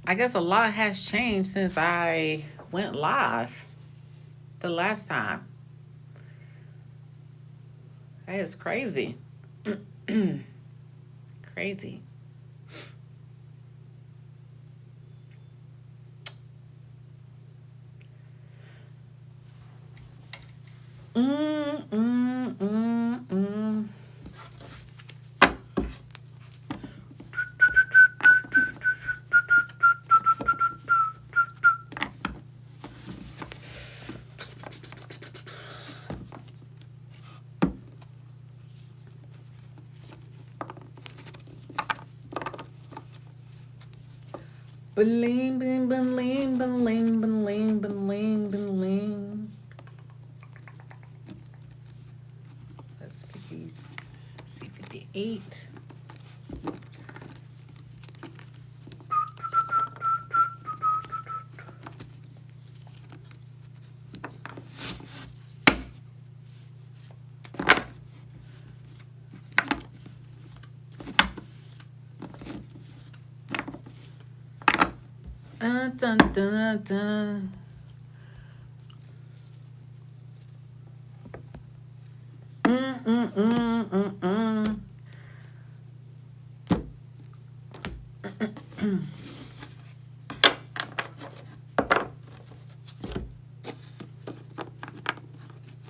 I guess a lot has changed since I went live the last time. That is crazy. Crazy. Mm, mm, mm, mm. Bling, bling, bling, bling, bling, bling, bling. So that's 50, see 58. Dun, dun, dun. Mm, mm, mm, mm, mm.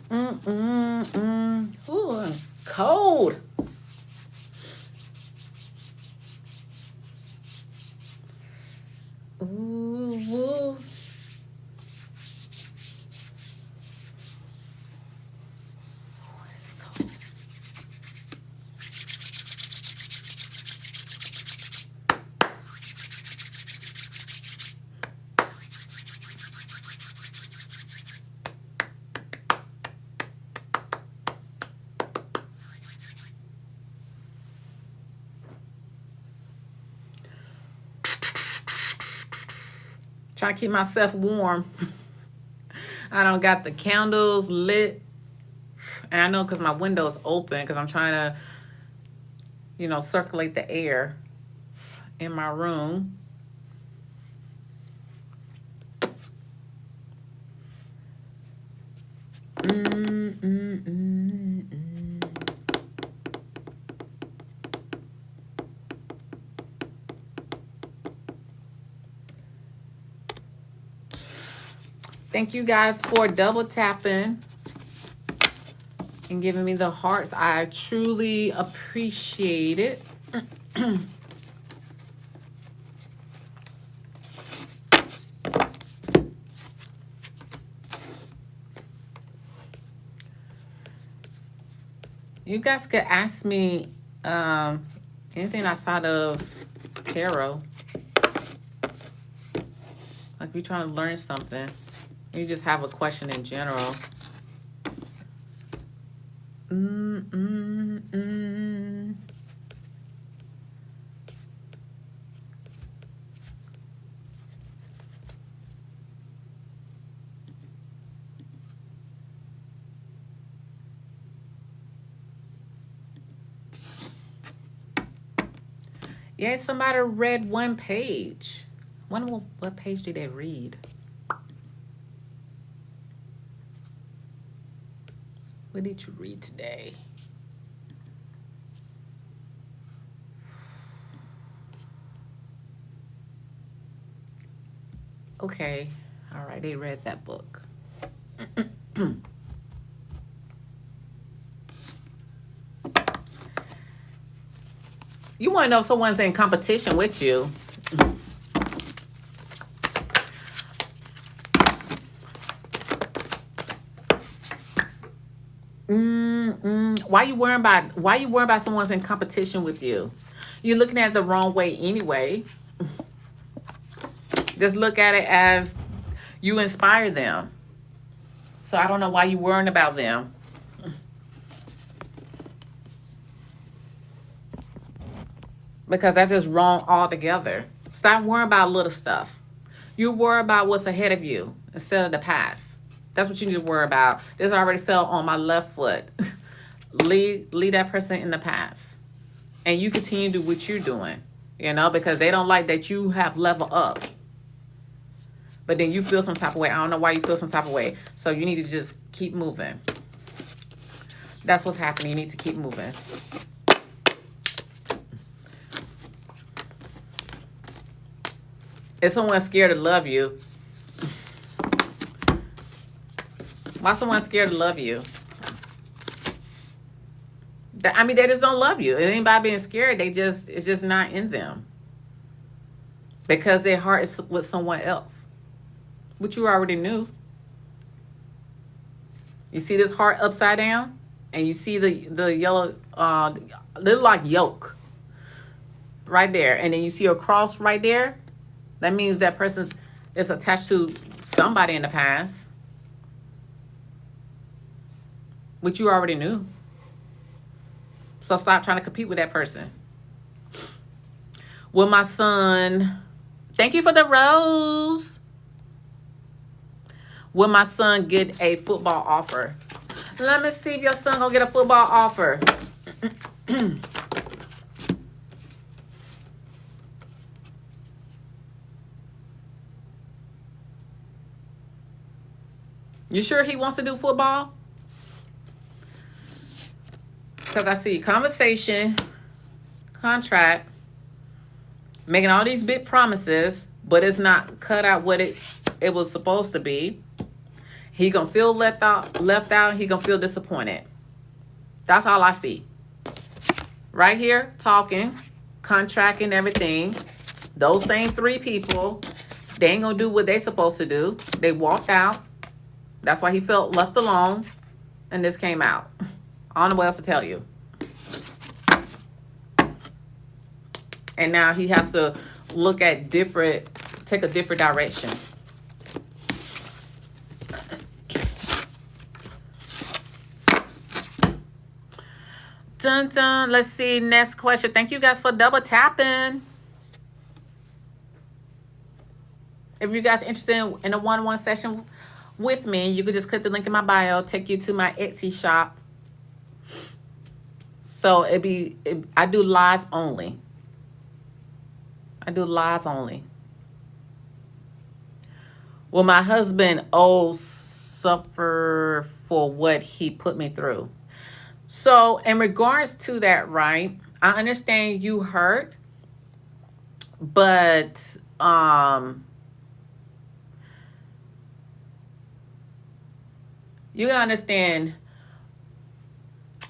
Mm, mm, mm. Ooh, it's cold. Ooh, ooh. It's cold. Trying to keep myself warm. I don't got the candles lit. And I know because my window's open because I'm trying to, circulate the air in my room. Mm, mm, mm, mm. Thank you guys for double tapping and giving me the hearts. I truly appreciate it. You guys could ask me anything outside of tarot. Like if you're trying to learn something, you just have a question in general. Mm, mm, mm. Yeah, somebody read one page. Wonder what page did they read? What did you read today? Okay. All right, they read that book. You want to know if someone's in competition with you. Why you worrying about someone's in competition with you? You're looking at it the wrong way anyway. Just look at it as you inspire them. So I don't know why you worrying about them. Because that's just wrong altogether. Stop worrying about little stuff. You worry about what's ahead of you instead of the past. That's what you need to worry about. This already fell on my left foot. leave that person in the past. And you continue to do what you're doing. you know, because they don't like that you have leveled up. But then you feel some type of way. I don't know why you feel some type of way. So you need to just keep moving. That's what's happening. You need to keep moving. Is someone scared to love you? Why someone scared to love you? I mean, they just don't love you. It ain't about being scared. It's just not in them. Because their heart is with someone else. Which you already knew. You see this heart upside down? And you see the yellow, little like yolk. Right there. And then you see a cross right there. That means that person is attached to somebody in the past. Which you already knew. So stop trying to compete with that person. Will my son... Thank you for the rose. Will my son get a football offer? Let me see if your son gonna get a football offer. You sure he wants to do football? Because I see conversation, contract, making all these big promises, but it's not cut out what it was supposed to be. He gonna feel left out. He gonna feel disappointed. That's all I see. Right here, talking, contracting, everything. Those same three people, they ain't gonna do what they supposed to do. They walked out. That's why he felt left alone, and this came out. I don't know what else to tell you. And now he has to look at take a different direction. Dun dun. Let's see. Next question. Thank you guys for double tapping. If you guys are interested in a one-on-one session with me, you could just click the link in my bio, take you to my Etsy shop. So I do live only. I do live only. Will my husband suffer for what he put me through? So in regards to that, right, I understand you hurt, but you gotta understand,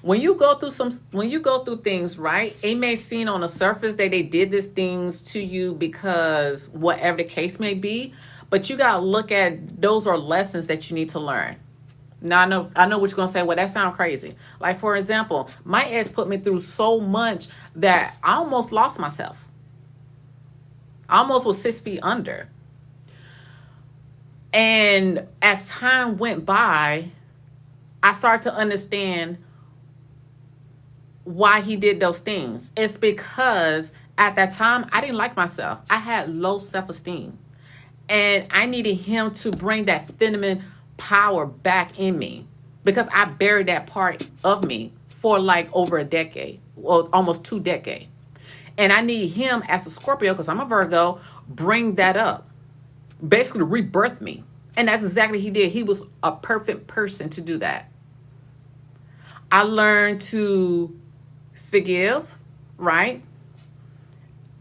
when you go through things, right, it may seem on the surface that they did these things to you because whatever the case may be, but you gotta look at those are lessons that you need to learn. Now I know what you're gonna say. Well, that sounds crazy. Like, for example, my ex put me through so much that I almost lost myself. I almost was 6 feet under. And as time went by, I started to understand why he did those things. It's because at that time, I didn't like myself. I had low self-esteem. And I needed him to bring that feminine power back in me, because I buried that part of me for like over a decade, well, almost 2 decades. And I need him as a Scorpio, because I'm a Virgo, bring that up, basically rebirth me. And that's exactly what he did. He was a perfect person to do that. I learned to forgive, right?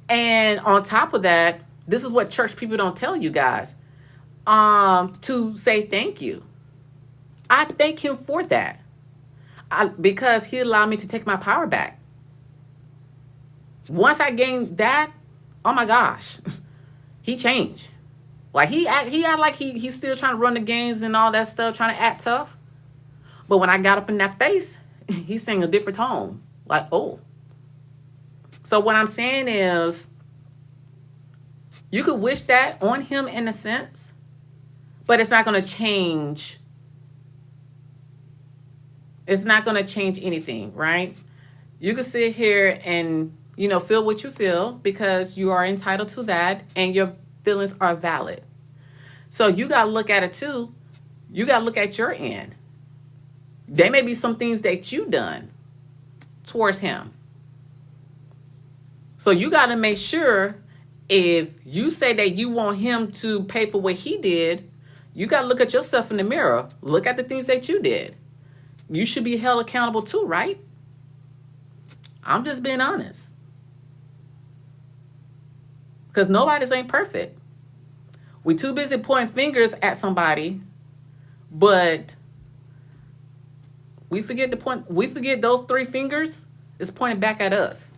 And on top of that, this is what church people don't tell you guys, to say thank you. I thank him for that, because he allowed me to take my power back. Once I gained that, oh my gosh, he changed. Like he act like he's still trying to run the games and all that stuff, trying to act tough. But when I got up in that face, he sang a different tone. Like, oh. So what I'm saying is, you could wish that on him in a sense, but it's not going to change. It's not going to change anything, right? You can sit here and, feel what you feel, because you are entitled to that, and your feelings are valid. So you got to look at it too. You got to look at your end. There may be some things that you done towards him. So you got to make sure, if you say that you want him to pay for what he did, you got to look at yourself in the mirror. Look at the things that you did. You should be held accountable too, right? I'm just being honest. Because nobody's ain't perfect. We too busy pointing fingers at somebody, but we forget those three fingers is pointing back at us.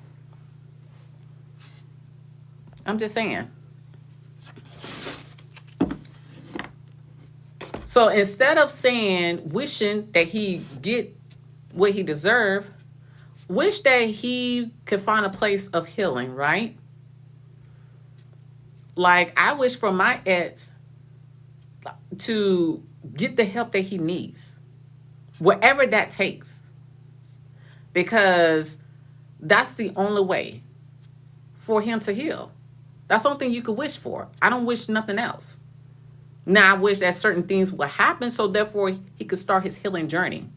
I'm just saying. So instead of wishing that he get what he deserved, wish that he could find a place of healing, right? Like, I wish for my ex to get the help that he needs, whatever that takes, because that's the only way for him to heal. That's the only thing you could wish for. I don't wish nothing else. Now, I wish that certain things would happen so therefore he could start his healing journey.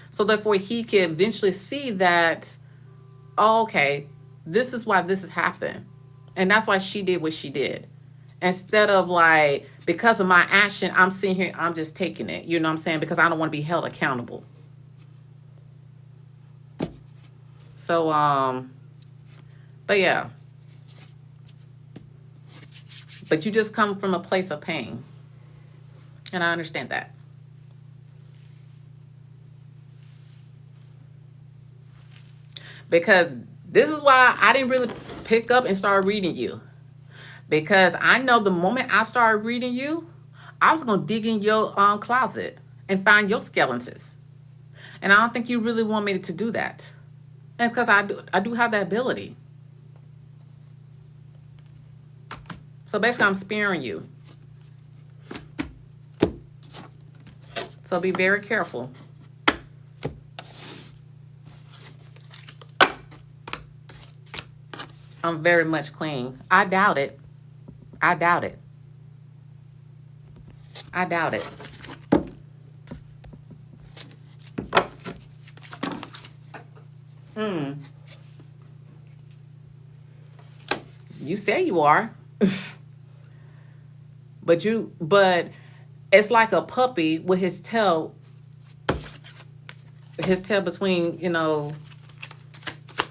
So therefore he could eventually see that, oh, okay, this is why this has happened. And that's why she did what she did. Instead of like, because of my action, I'm sitting here, I'm just taking it. You know what I'm saying? Because I don't want to be held accountable. So, but yeah. But you just come from a place of pain. And I understand that. Because this is why I didn't really pick up and start reading you. Because I know the moment I started reading you, I was going to dig in your closet and find your skeletons. And I don't think you really want me to do that. And because I do have that ability. So basically I'm sparing you. So be very careful. I'm very much clean. I doubt it. I doubt it. I doubt it. You say you are. But it's like a puppy with his tail between,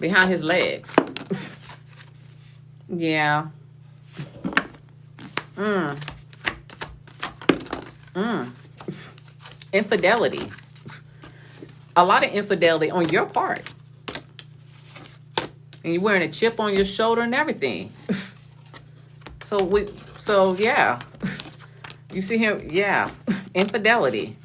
behind his legs. Yeah. Infidelity. A lot of infidelity on your part. And you're wearing a chip on your shoulder and everything. So yeah. You see him, yeah. Infidelity.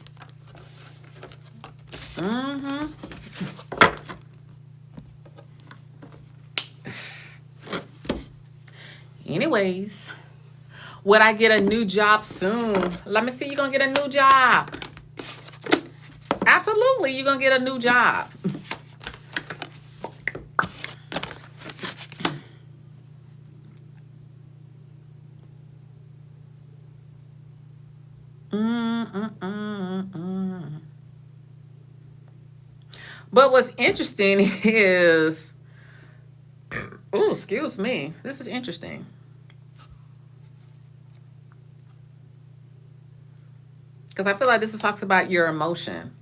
Anyways, would I get a new job soon? Let me see, you're going to get a new job. Absolutely, you're going to get a new job. But what's interesting is, oh, excuse me. This is interesting. Because I feel like this talks about your emotion.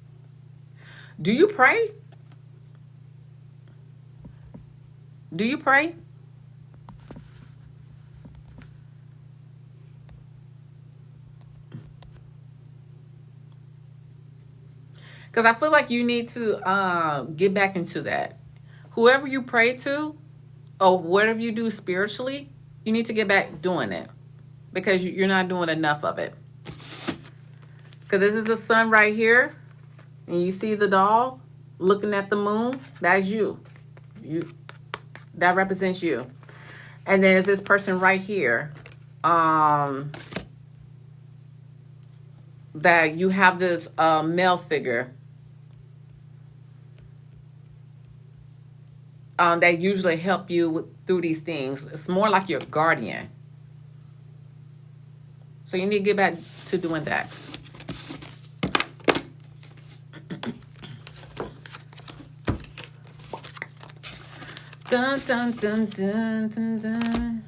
Do you pray? Do you pray? Because I feel like you need to get back into that. Whoever you pray to, or whatever you do spiritually, you need to get back doing it. Because you're not doing enough of it. Because this is the sun right here. And you see the doll looking at the moon. That's you. That represents you. And then there's this person right here. That you have this male figure. That usually help you through these things. It's more like your guardian. So you need to get back to doing that. Dun, dun, dun, dun, dun, dun.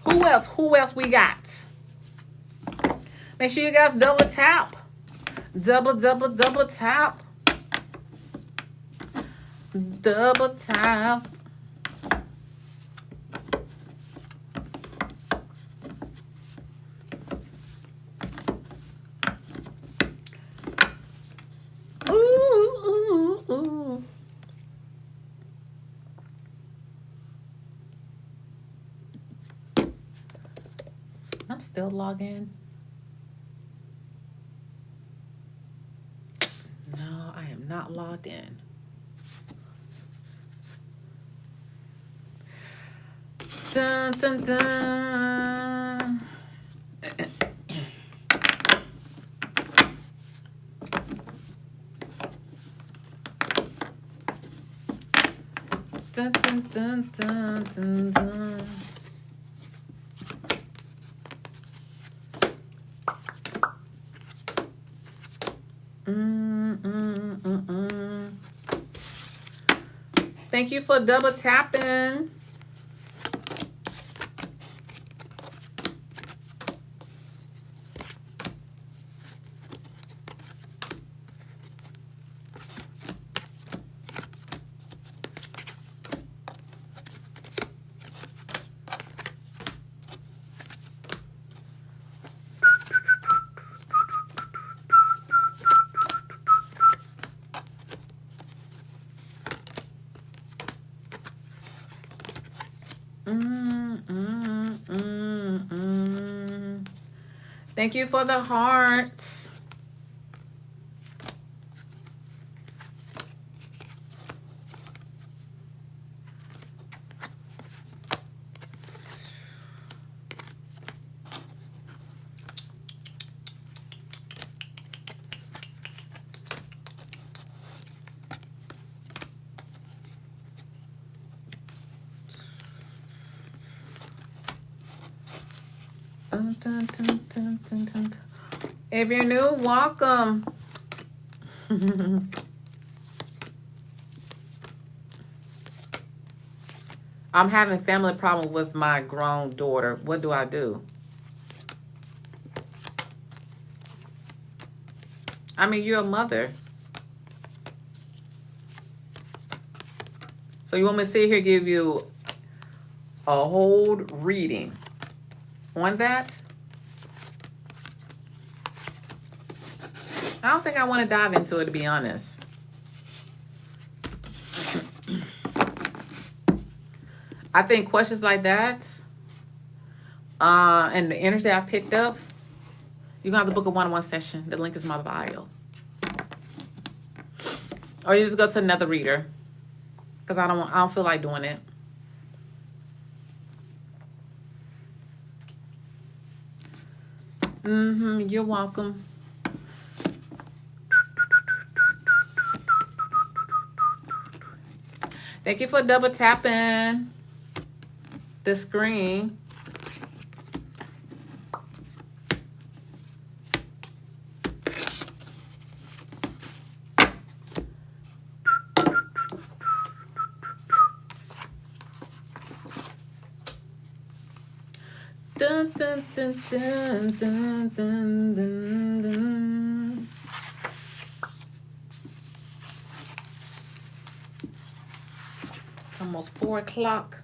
Who else? Who else we got? Make sure you guys double tap. Double tap. Double tap. Ooh. I'm still logged in. No, I am not logged in. Dun, dun, dun. Dun, dun, dun, dun, dun, dun. Thank you for double tapping. Thank you for the hearts. Dun, dun, dun, dun, dun, dun. If you're new, welcome. I'm having family problem with my grown daughter. What do I do? I mean, you're a mother. So you want me to sit here and give you a whole reading on that? I don't think I want to dive into it, to be honest. I think questions like that, and the energy I picked up, you're going to have to book a one-on-one session. The link is in my bio. Or you just go to another reader, because I don't feel like doing it. You're welcome. Thank you for double tapping the screen. Dun, dun, dun, dun, dun, dun, dun, dun. It's almost 4 o'clock.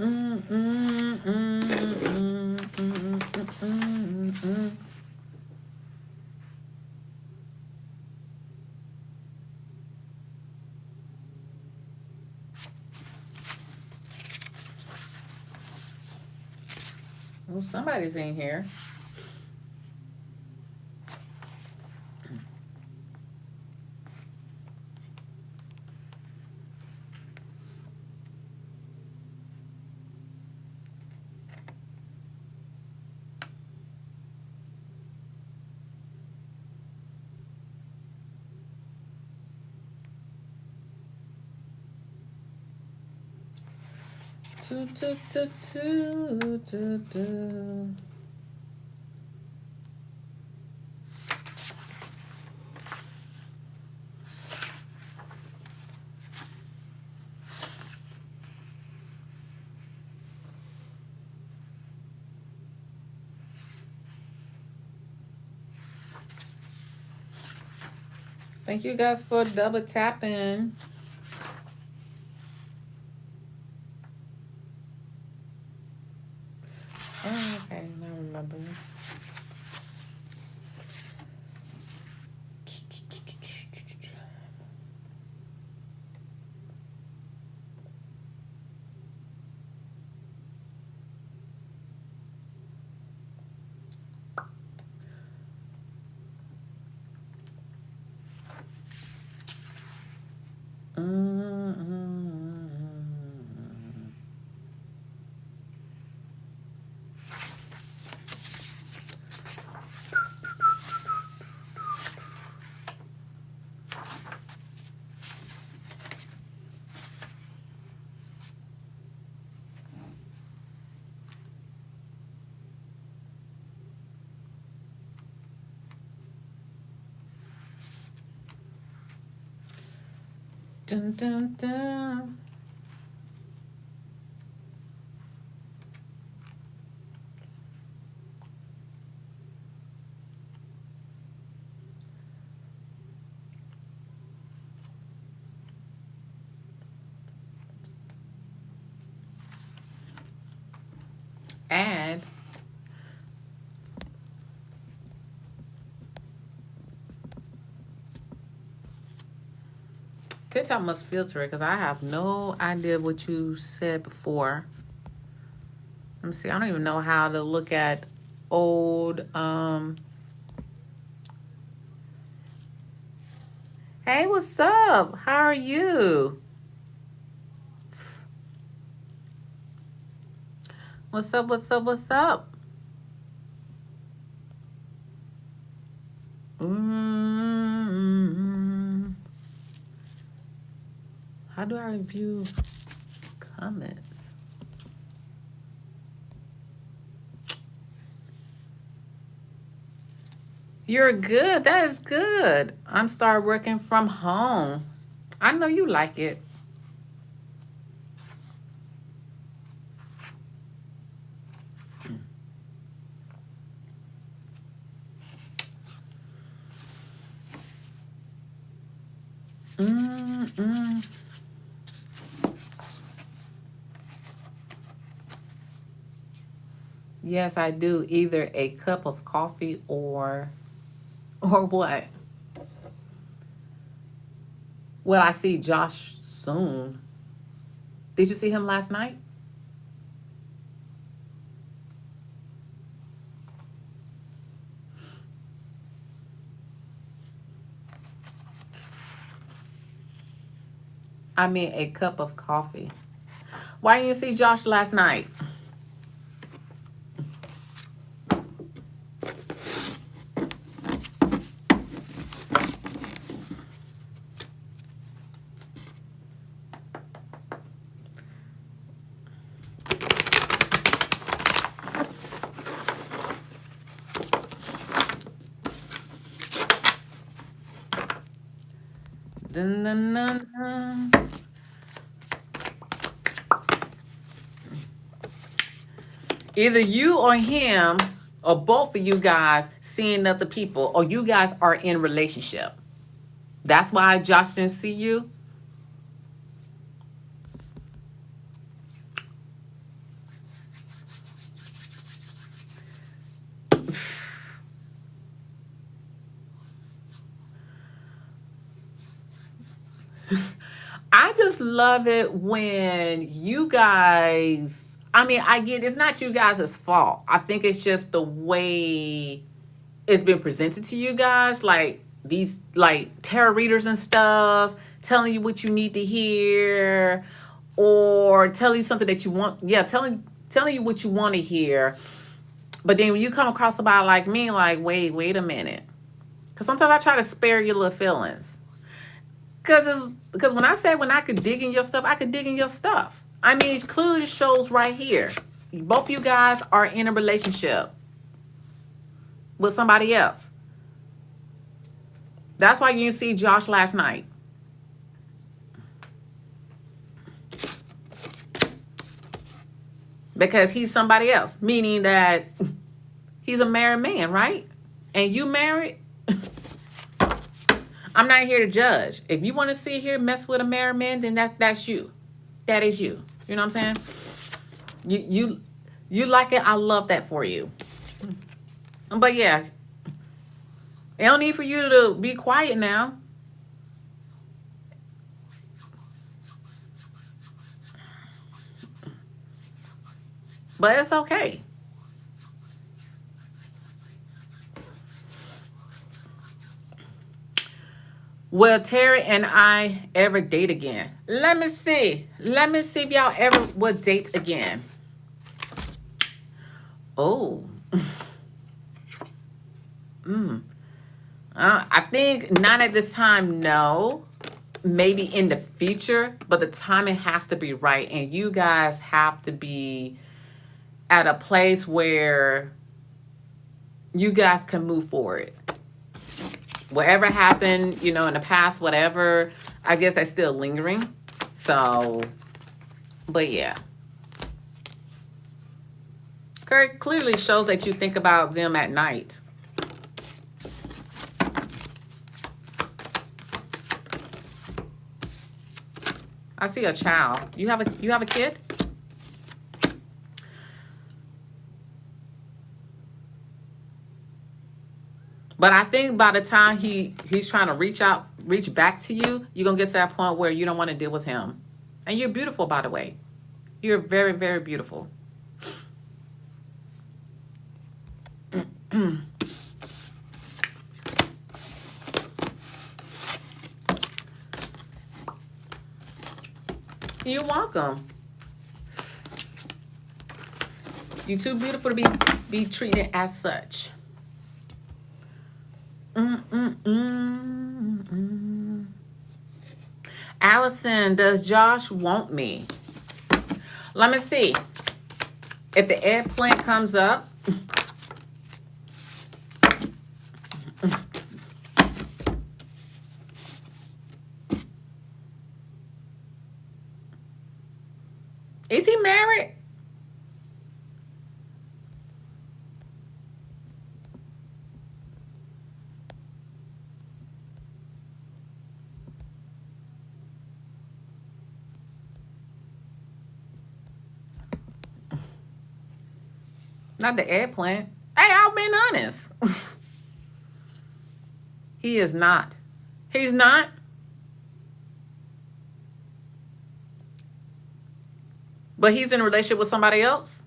Well, somebody's in here. Do, do, do, do, do, do. Thank you guys for double tapping. Oh, okay, now I remember. Dun, dun, dun. Add. TikTok must filter it because I have no idea what you said before. Let me see. I don't even know how to look at old. Hey, what's up? How are you? What's up? What's up? What's up? How do I review comments? You're good. That is good. I'm start working from home. I know you like it. Yes, I do. Either a cup of coffee or what? Well, I see Josh soon. Did you see him last night? I mean, a cup of coffee. Why didn't you see Josh last night? Dun, dun, dun, dun. Either you or him or both of you guys seeing other people or you guys are in relationship. That's why Josh didn't see you. I just love it when you guys, I mean, I get it's not you guys' fault. I think it's just the way it's been presented to you guys, like these like tarot readers and stuff, telling you what you need to hear, or telling you something that you want. Yeah, telling you what you want to hear. But then when you come across somebody like me, like, wait a minute. Because sometimes I try to spare your little feelings. Because when I could dig in your stuff, I could dig in your stuff. I mean, it clearly shows right here. Both of you guys are in a relationship with somebody else. That's why you didn't see Josh last night. Because he's somebody else. Meaning that he's a married man, right? And you married? I'm not here to judge. If you want to sit here and mess with a married man, then that's you. That is you. You know what I'm saying? You like it. I love that for you. But yeah, it don't need for you to be quiet now. But it's okay. Will Terry and I ever date again? Let me see. Let me see if y'all ever would date again. Oh. I think not at this time, no. Maybe in the future, but the timing has to be right. And you guys have to be at a place where you guys can move forward. Whatever happened, in the past, whatever, I guess that's still lingering. So, but yeah. Kurt clearly shows that you think about them at night. I see a child. You have a kid? But I think by the time he's trying to reach back to you, you're going to get to that point where you don't want to deal with him. And you're beautiful, by the way. You're very, very beautiful. You're welcome. You're too beautiful to be treated as such. Allison, does Josh want me? Let me see. If the eggplant comes up, is he married? Not the eggplant. Hey, I've been honest. He is not. He's not. But he's in a relationship with somebody else.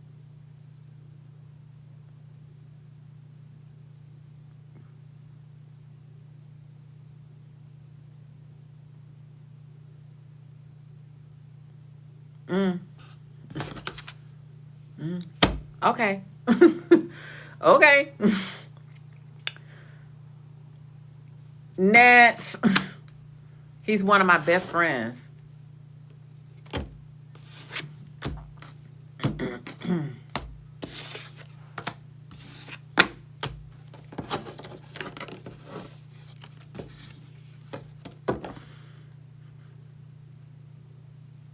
Okay. Okay. Next. He's one of my best friends.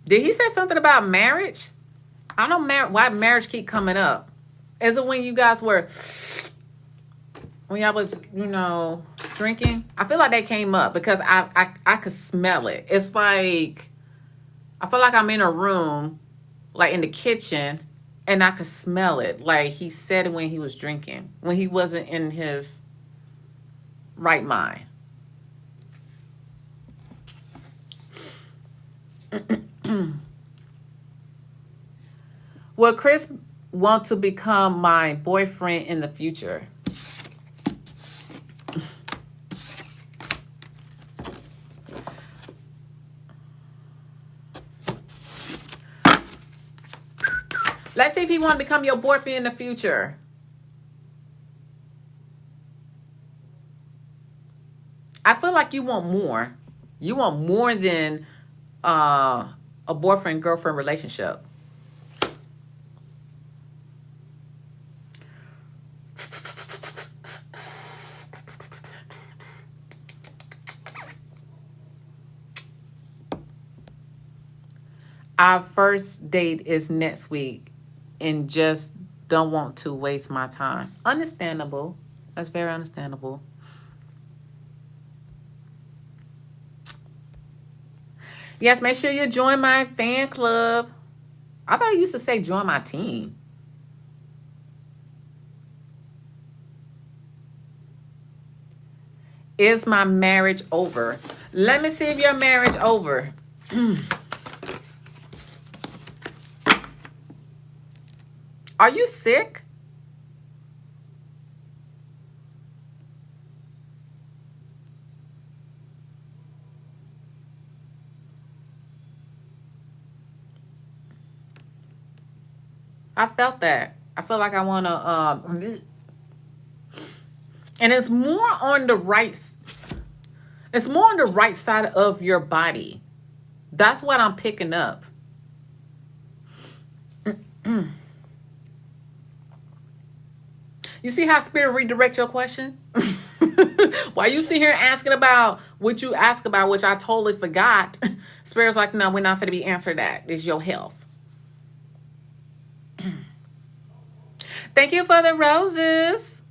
Did he say something about marriage? I don't know why marriage keep coming up. Is it when you guys were, when y'all was, drinking? I feel like that came up because I could smell it. It's like, I feel like I'm in a room, like in the kitchen, and I could smell it. Like he said it when he was drinking, when he wasn't in his right mind. Will Chris want to become my boyfriend in the future? Let's see if he want to become your boyfriend in the future. I feel like you want more. You want more than a boyfriend-girlfriend relationship. Our first date is next week and just don't want to waste my time. Understandable. That's very understandable. Yes, make sure you join my fan club. I thought you used to say join my team. Is my marriage over? Let me see if your marriage over. Are you sick? I felt that. I feel like I want to, and it's more on the right. It's more on the right side of your body. That's what I'm picking up. You see how Spirit redirect your question? While you sit here asking about what you ask about, which I totally forgot, Spirit's like, no, we're not going to be answered that. It's your health. Thank you for the roses.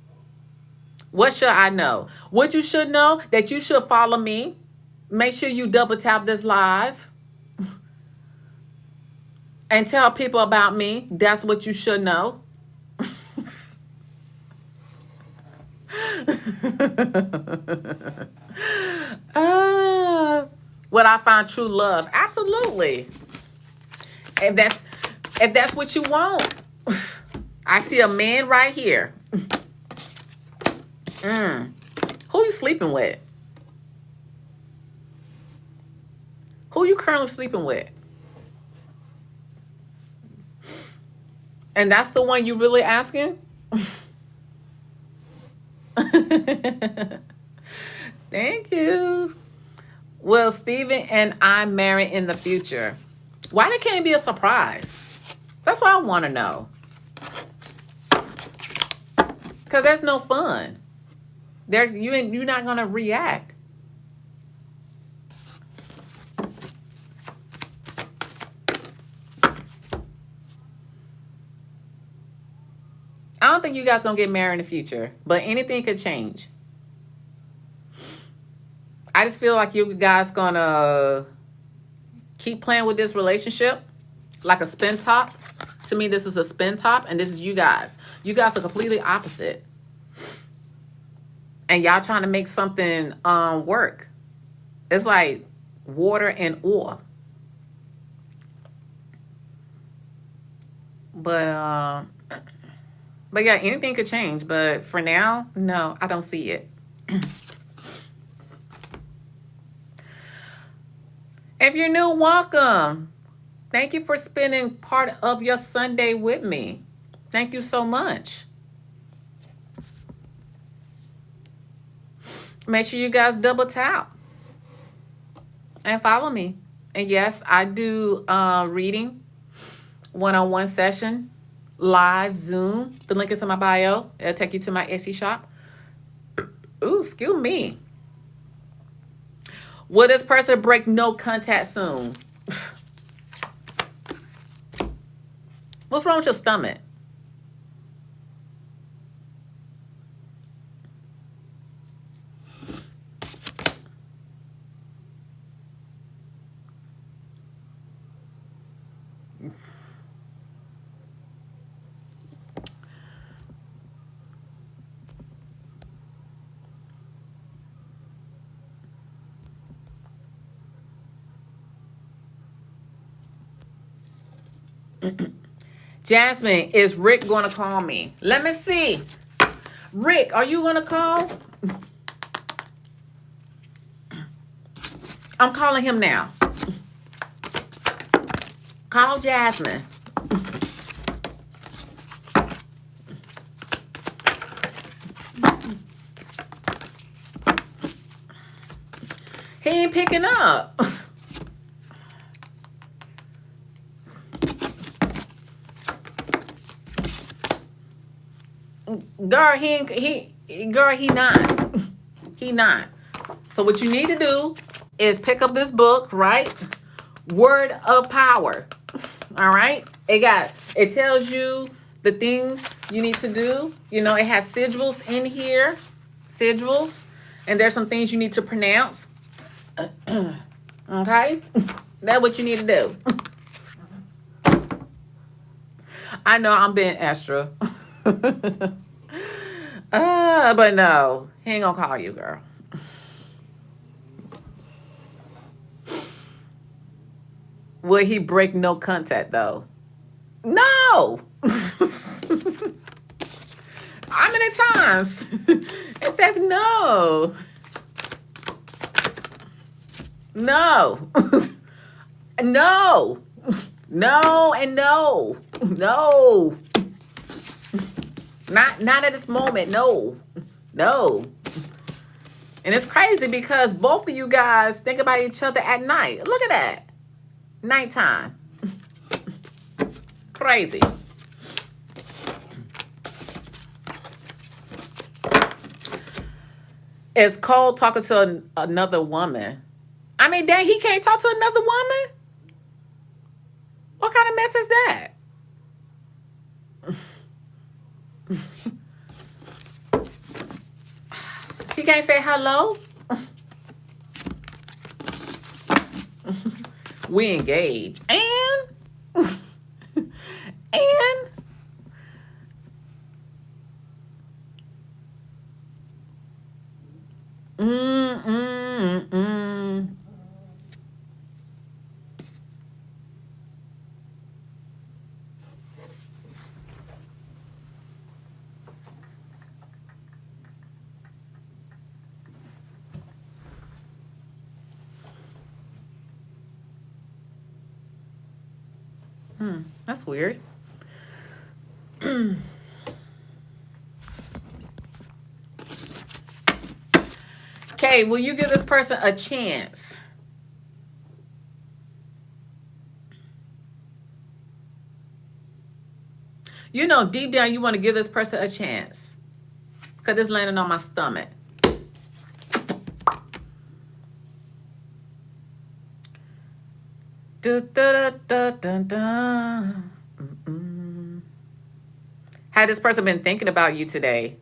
What should I know? What you should know, that you should follow me. Make sure you double tap this live. And tell people about me. That's what you should know. Would I find true love? Absolutely. If that's what you want. I see a man right here. Who you sleeping with? Who you currently sleeping with? And that's the one you really asking? Thank you. Will Steven and I marry in the future? Why they can't be a surprise? That's what I want to know. Because that's no fun. You're not going to react. I don't think you guys going to get married in the future. But anything could change. I just feel like you guys going to keep playing with this relationship like a spin top. To me, this is a spin top, and this is you guys. You guys are completely opposite. And y'all trying to make something work. It's like water and oil. But yeah, anything could change. But for now, no, I don't see it. If you're new, welcome. Thank you for spending part of your Sunday with me. Thank you so much. Make sure you guys double tap and follow me. And yes, I do reading, one-on-one session, live Zoom. The link is in my bio. It'll take you to my Etsy shop. Ooh, excuse me. Will this person break no contact soon? What's wrong with your stomach? Jasmine, is Rick going to call me? Let me see. Rick, are you going to call? I'm calling him now. Call Jasmine. He ain't picking up. Girl, he not. He not. So what you need to do is pick up this book, right? Word of Power. All right? It tells you the things you need to do. You know, it has sigils in here. Sigils. And there's some things you need to pronounce. Okay? That's what you need to do. I know I'm being extra. But no, he ain't gonna call you, girl. Will he break no contact though? No. How many times? It says no. No. No. No and no. No. Not at this moment. No. No. And it's crazy because both of you guys think about each other at night. Look at that. Nighttime. Crazy. It's Cole talking to another woman. I mean, dang, he can't talk to another woman? What kind of mess is that? He can't say hello? We engage. And that's weird. Okay, will you give this person a chance? You know, deep down, you want to give this person a chance. Because it's landing on my stomach. Had this person been thinking about you today?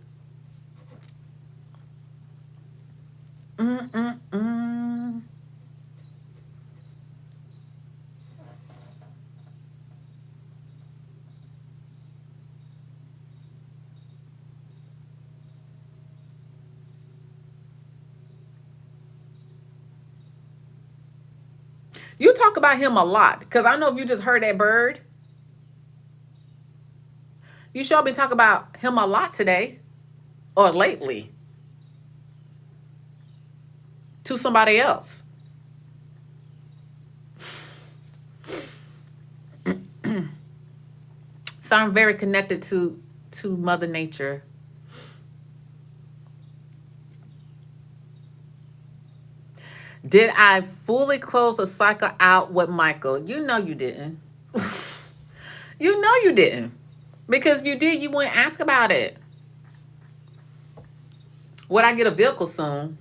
You talk about him a lot because I know if you just heard that bird, you sure been talking about him a lot today or lately to somebody else. So I'm very connected to Mother Nature. Did I fully close the cycle out with Michael? You know you didn't. You know you didn't. Because if you did, you wouldn't ask about it. Would I get a vehicle soon?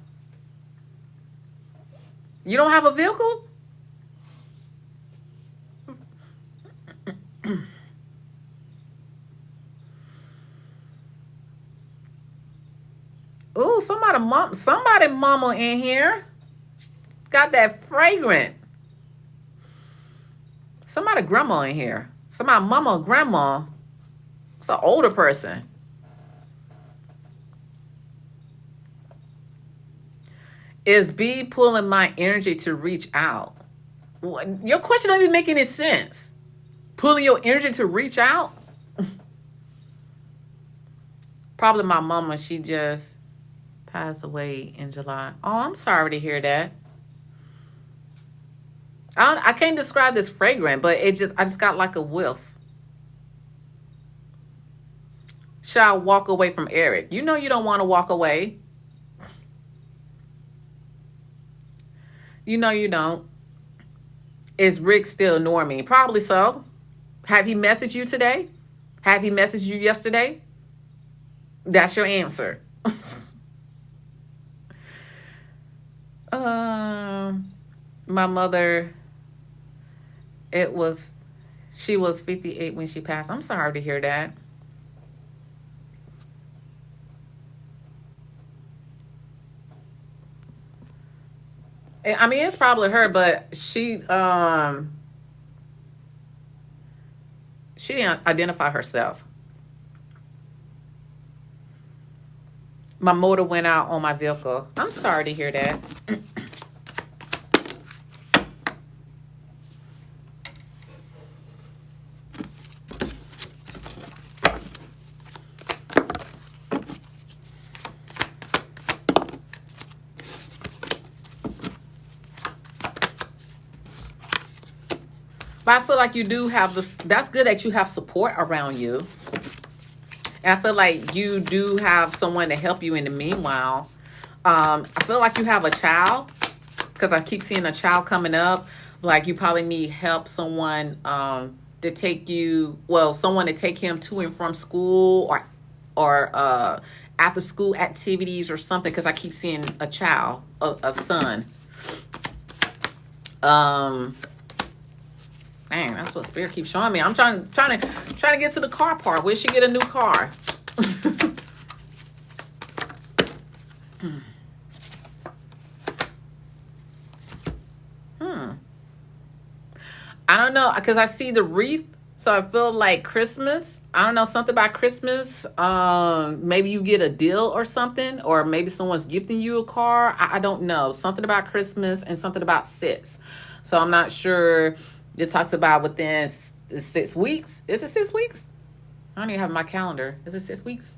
You don't have a vehicle? Ooh, somebody mama in here. Got that fragrant. Somebody grandma in here. Somebody mama or grandma. It's an older person. Is B pulling my energy to reach out? Your question don't even make any sense. pulling your energy to reach out. Probably my mama, she just passed away in July. Oh, I'm sorry to hear that. I can't describe this fragrance, but I just got like a whiff. Should I walk away from Eric? You know you don't want to walk away. You know you don't. Is Rick still ignoring me? Probably so. Have he messaged you today? Have he messaged you yesterday? That's your answer. My mother, she was 58 when she passed. I'm sorry to hear that. I mean, it's probably her, but she didn't identify herself. My motor went out on my vehicle. I'm sorry to hear that. But I feel like you do have this. That's good that you have support around you. And I feel like you do have someone to help you in the meanwhile. I feel like you have a child because I keep seeing a child coming up. Like you probably need help, someone to take you, someone to take him to and from school or after school activities or something. Because I keep seeing a child, a son. Dang, that's what Spirit keeps showing me. I'm trying to get to the car part. Where she get a new car? I don't know, because I see the wreath, so I feel like Christmas. I don't know, something about Christmas. Maybe you get a deal or something, or maybe someone's gifting you a car. I don't know. Something about Christmas and something about 6. So I'm not sure. It talks about within 6 weeks. Is it 6 weeks? I don't even have my calendar. Is it 6 weeks?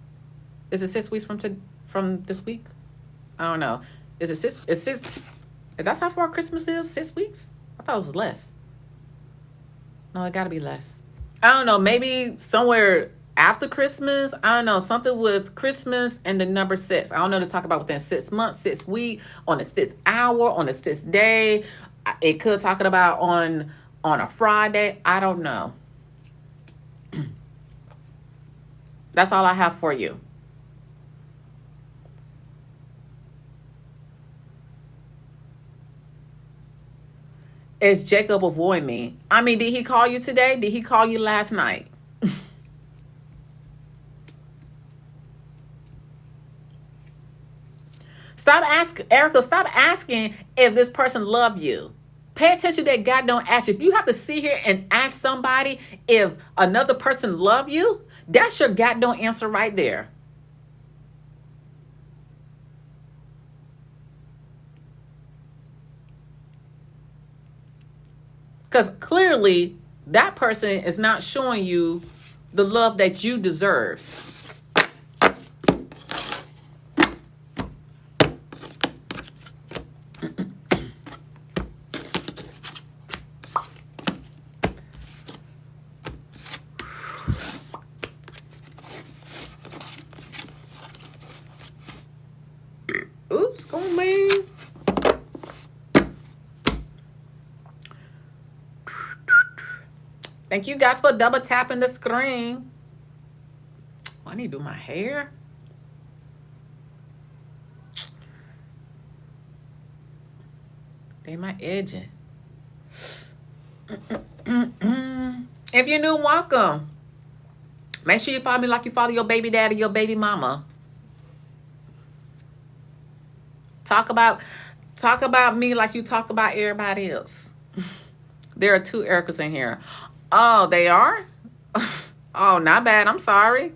Is it 6 weeks from this week? I don't know. Is it 6? It's 6. That's how far Christmas is? 6 weeks? I thought it was less. No, it got to be less. I don't know. Maybe somewhere after Christmas. I don't know. Something with Christmas and the number 6. I don't know to talk about within 6 months, 6 weeks, on the 6th hour, on the 6th day. It could talking about on a Friday. I don't know. That's all I have for you. Is Jacob avoiding me? I mean, did he call you today? Did he call you last night? Stop asking, Erica, stop asking if this person love you. Pay attention that God don't ask you. If you have to sit here and ask somebody if another person love you, that's your God don't answer right there. Because clearly that person is not showing you the love that you deserve. Oops, gonna leave. Thank you guys for double tapping the screen. I need to do my hair. They my edging. If you're new, welcome. Make sure you follow me like you follow your baby daddy, your baby mama. Talk about me like you talk about everybody else. There are 2 Ericas in here. Oh, they are? Oh, not bad. I'm sorry.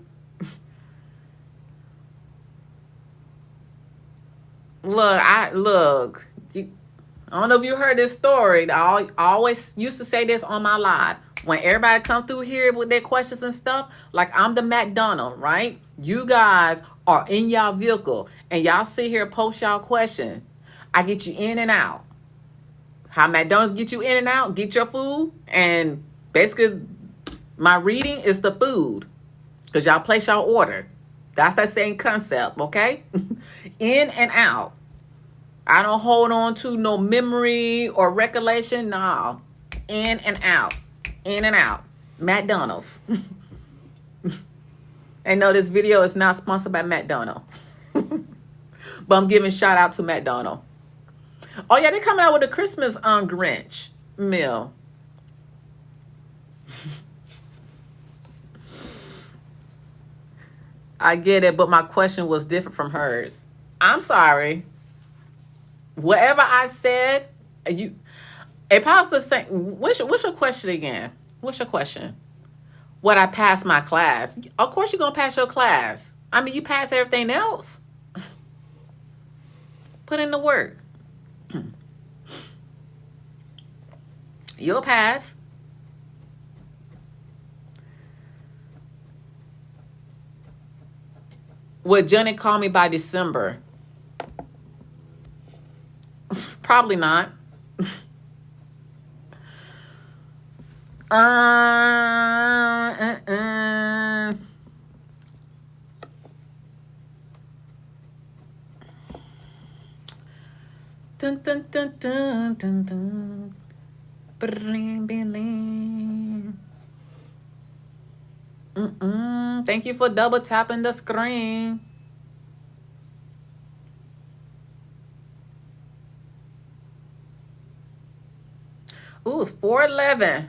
Look. I don't know if you heard this story. I always used to say this on my live. When everybody come through here with their questions and stuff, like I'm the McDonald, right? You guys are in y'all vehicle and y'all sit here post y'all question. I get you in and out. How McDonald's get you in and out, get your food, and basically my reading is the food because y'all place y'all order. That's that same concept, okay? In and out. I don't hold on to no memory or recollection. No. In and out. In and out. McDonald's. And no, this video is not sponsored by McDonald's. But I'm giving shout out to McDonald's. Oh yeah, they're coming out with a Christmas Grinch meal. I get it, but my question was different from hers. I'm sorry. Whatever I said, you a pastor saying, what's your question again? What's your question? Would I pass my class? Of course you're gonna pass your class. I mean, you pass everything else. Put in the work. You'll pass. Would Johnny call me by December? Probably not. Dun, dun, dun, dun, dun, dun. Thank you for double tapping the screen. Ooh, it's 4:11.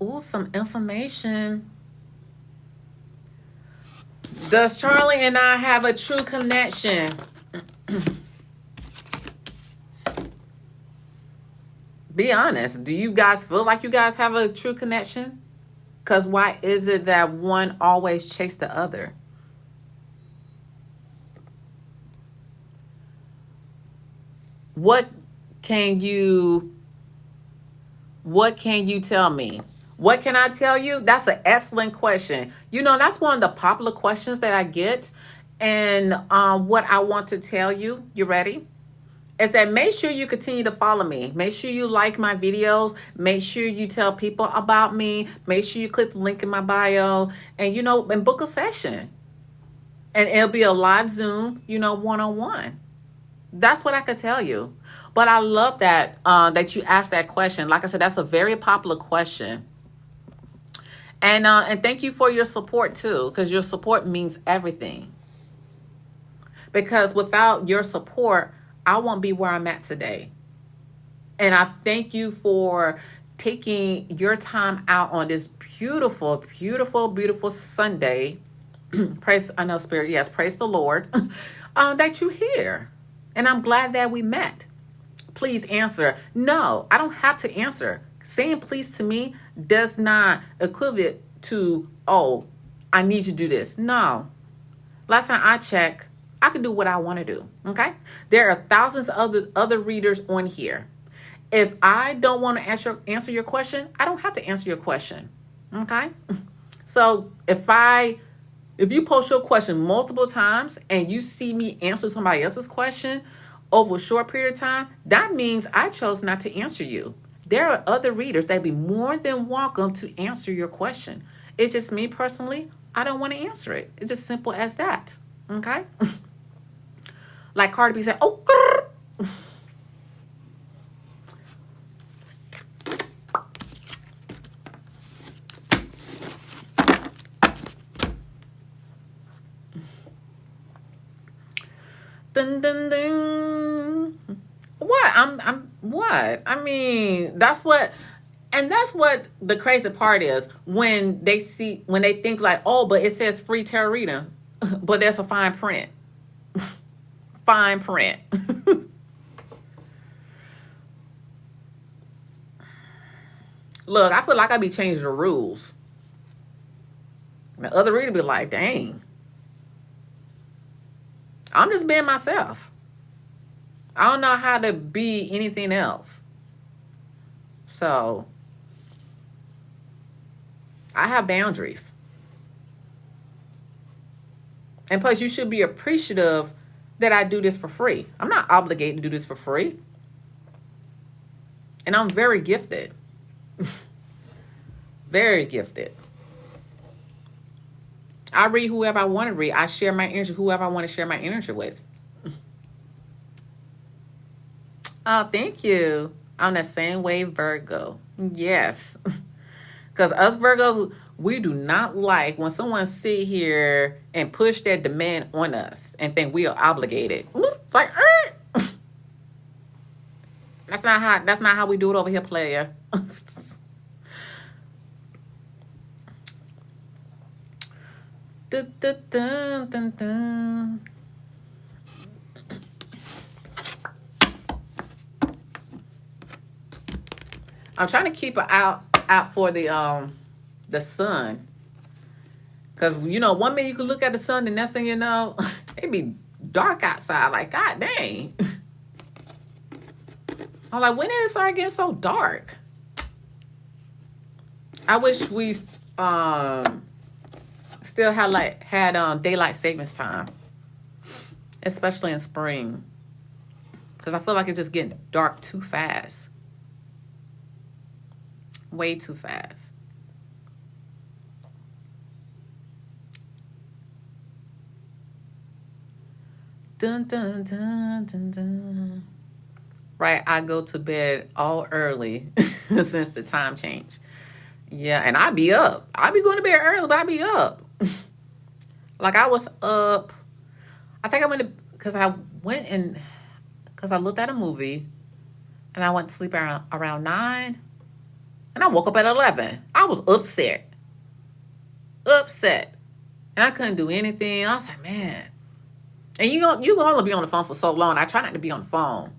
Ooh, some information. Does Charlie and I have a true connection? Be honest. Do you guys feel like you guys have a true connection? Because why is it that one always chases the other? What can you tell me? What can I tell you? That's an excellent question. You know, that's one of the popular questions that I get. And what I want to tell you, you ready? Is that make sure you continue to follow me. Make sure you like my videos. Make sure you tell people about me. Make sure you click the link in my bio and, you know, and book a session. And it'll be a live Zoom, you know, one-on-one. That's what I could tell you. But I love that that you asked that question. Like I said, that's a very popular question. And thank you for your support too, because your support means everything. Because without your support, I won't be where I'm at today. And I thank you for taking your time out on this beautiful, beautiful, beautiful Sunday. Praise, I know, Spirit, yes, praise the Lord, that you're here. And I'm glad that we met. Please answer. No, I don't have to answer. Saying please to me does not equivalent to, oh, I need you to do this. No. Last time I checked, I can do what I want to do. Okay. There are thousands of other readers on here. If I don't want to answer your question, I don't have to answer your question. Okay. So if you post your question multiple times and you see me answer somebody else's question over a short period of time, that means I chose not to answer you. There are other readers that be more than welcome to answer your question. It's just me personally, I don't want to answer it. It's as simple as that. Okay. Like Cardi B said, oh, grrr. Dun, dun, dun. What? I'm what? I mean, that's what the crazy part is when they think like, oh, but it says free tarot reading, but there's a fine print. Fine print. Look, I feel like I be changing the rules. The other reader be like, dang. I'm just being myself. I don't know how to be anything else. So, I have boundaries. And plus, you should be appreciative that I do this for free. I'm not obligated to do this for free. And I'm very gifted. Very gifted. I read whoever I want to read. I share my energy, whoever I want to share my energy with. Oh, thank you. I'm the same way, Virgo. Yes. Because us Virgos, we do not like when someone sit here and push that demand on us and think we are obligated. It's like, that's not how we do it over here, player. Dun, dun, dun, dun, dun. I'm trying to keep an out for the sun. Because, you know, one minute you can look at the sun, the next thing you know, it be dark outside. Like, God dang. I'm like, when did it start getting so dark? I wish we still had daylight savings time. Especially in spring. Because I feel like it's just getting dark too fast. Way too fast. Dun, dun, dun, dun, dun. Right, I go to bed all early since the time change. Yeah, and I be up. I be going to bed early, but I be up. Like I was up. I think I went to because I looked at a movie, and I went to sleep around 9, and I woke up at 11. I was upset, and I couldn't do anything. I was like, man. And you can only be on the phone for so long. I try not to be on the phone.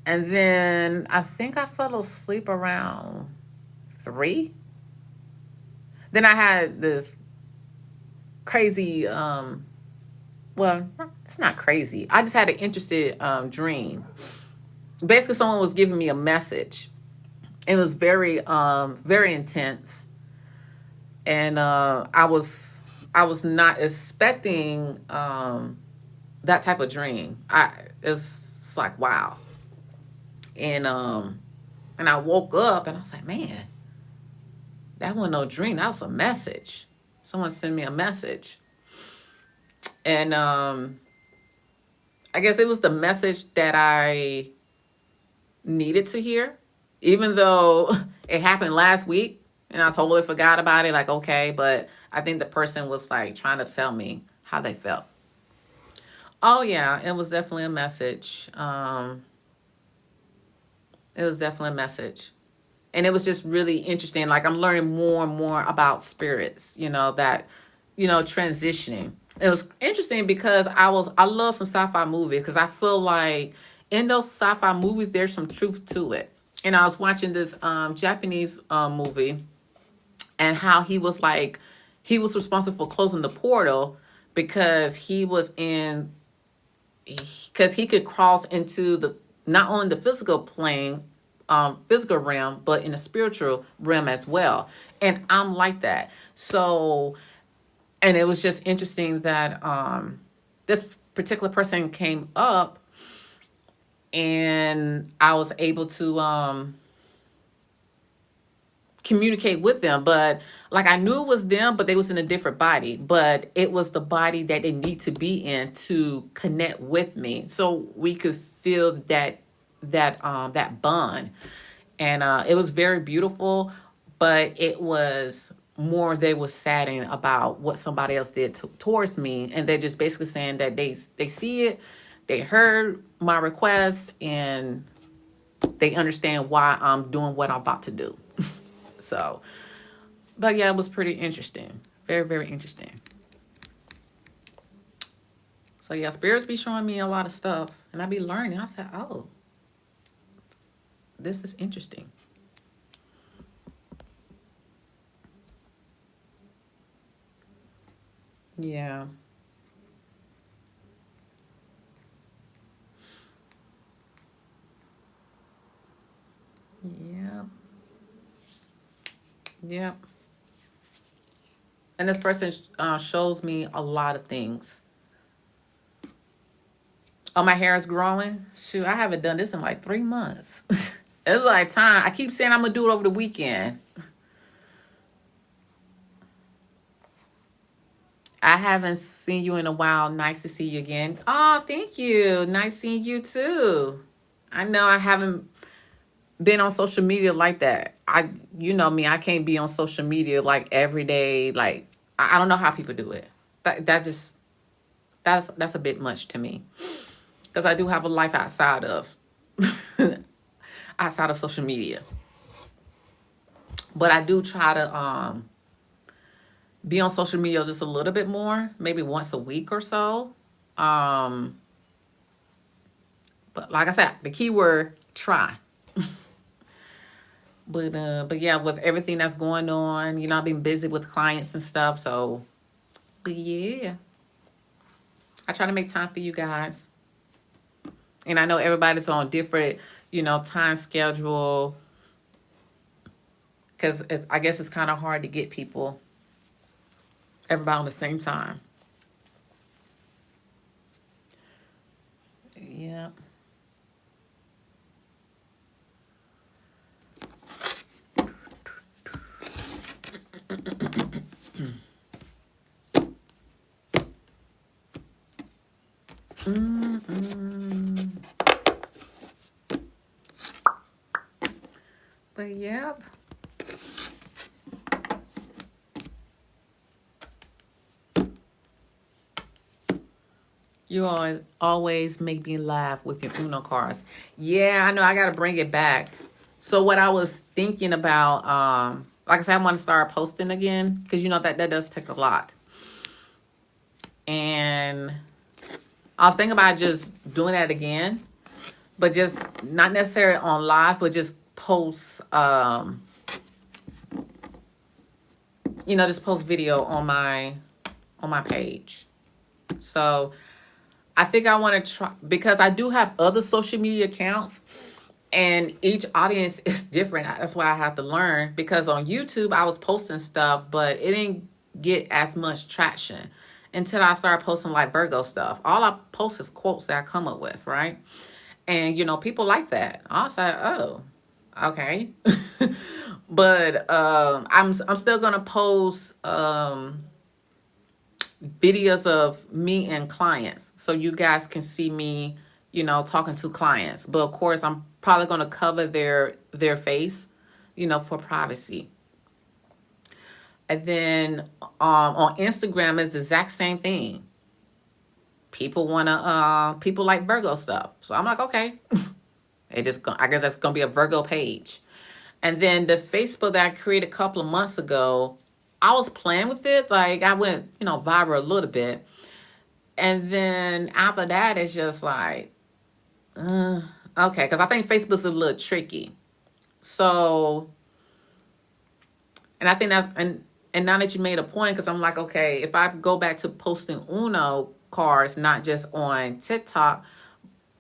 And then I think I fell asleep around 3. Then I had this crazy, well, it's not crazy. I just had an interesting dream. Basically, someone was giving me a message. It was very, very intense. And I was not expecting that type of dream. It's like, wow. And I woke up and I was like, man, that wasn't no dream. That was a message. Someone sent me a message. And I guess it was the message that I needed to hear. Even though it happened last week and I totally forgot about it. Like, okay, but I think the person was like trying to tell me how they felt. Oh, yeah, it was definitely a message. It was definitely a message. And it was just really interesting. Like I'm learning more and more about spirits, transitioning. It was interesting because I love some sci-fi movies because I feel like in those sci-fi movies, there's some truth to it. And I was watching this Japanese movie and how he was responsible for closing the portal because he could cross into not only the physical plane, physical realm, but in the spiritual realm as well. And I'm like that. So, and it was just interesting that this particular person came up and I was able to communicate with them, but like I knew it was them, but they was in a different body, but it was the body that they need to be in to connect with me, so we could feel that bond, and it was very beautiful, but it was more they were saddened about what somebody else did towards me, and they're just basically saying that they see it, they heard my request, and they understand why I'm doing what I'm about to do. So, but yeah, it was pretty interesting. Very, very interesting. So yeah, spirits be showing me a lot of stuff and I be learning. I said, oh, this is interesting. Yeah. Yeah. Yeah. And this person shows me a lot of things. Oh, my hair is growing. Shoot, I haven't done this in like 3 months. It's like time. I keep saying I'm going to do it over the weekend. I haven't seen you in a while. Nice to see you again. Oh, thank you. Nice seeing you too. I know I haven't been on social media like that. You know me, I can't be on social media like every day. Like, I don't know how people do it. That's a bit much to me. Because I do have a life outside of outside of social media. But I do try to be on social media just a little bit more, maybe once a week or so. But like I said, the keyword try. But yeah, with everything that's going on, you know, I've been busy with clients and stuff. So, but yeah, I try to make time for you guys. And I know everybody's on different, you know, time schedule. Because I guess it's kind of hard to get everybody on the same time. Yeah. But yeah. You always make me laugh with your Uno cards. Yeah, I know. I got to bring it back. So what I was thinking about, like I said, I want to start posting again because you know that does take a lot. And I was thinking about just doing that again, but just not necessarily on live, but just post, you know, just post video on my page. So I think I want to try, because I do have other social media accounts and each audience is different. That's why I have to learn, because on YouTube I was posting stuff, but it didn't get as much traction until I started posting like Virgo stuff. All I post is quotes that I come up with, right? And, you know, people like that. I was like, oh, okay. But I'm still going to post videos of me and clients so you guys can see me, you know, talking to clients. But of course, I'm probably going to cover their face, you know, for privacy. And then on Instagram is the exact same thing. People people like Virgo stuff. So I'm like, okay. I guess that's going to be a Virgo page. And then the Facebook that I created a couple of months ago, I was playing with it. Like I went, you know, viral a little bit. And then after that, it's just like, okay. Because I think Facebook's a little tricky. So, and I think that, and now that you made a point, because I'm like, okay, if I go back to posting Uno cards, not just on TikTok,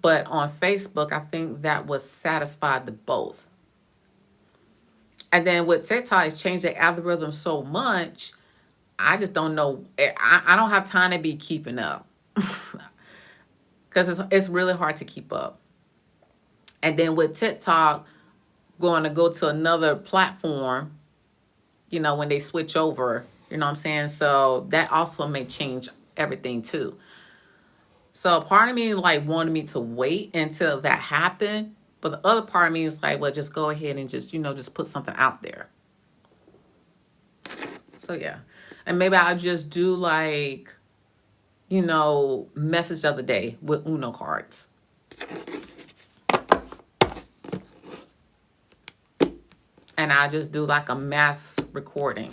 but on Facebook, I think that would satisfy the both. And then with TikTok, it's changed the algorithm so much, I just don't know. I don't have time to be keeping up because it's really hard to keep up. And then with TikTok, going to go to another platform, you know, when they switch over, you know what I'm saying? So that also may change everything too. So part of me like wanted me to wait until that happened. But the other part of me is like, well, just go ahead and just, you know, just put something out there. So, yeah. And maybe I'll just do like, you know, message of the day with Uno cards. And I'll just do like a mass recording.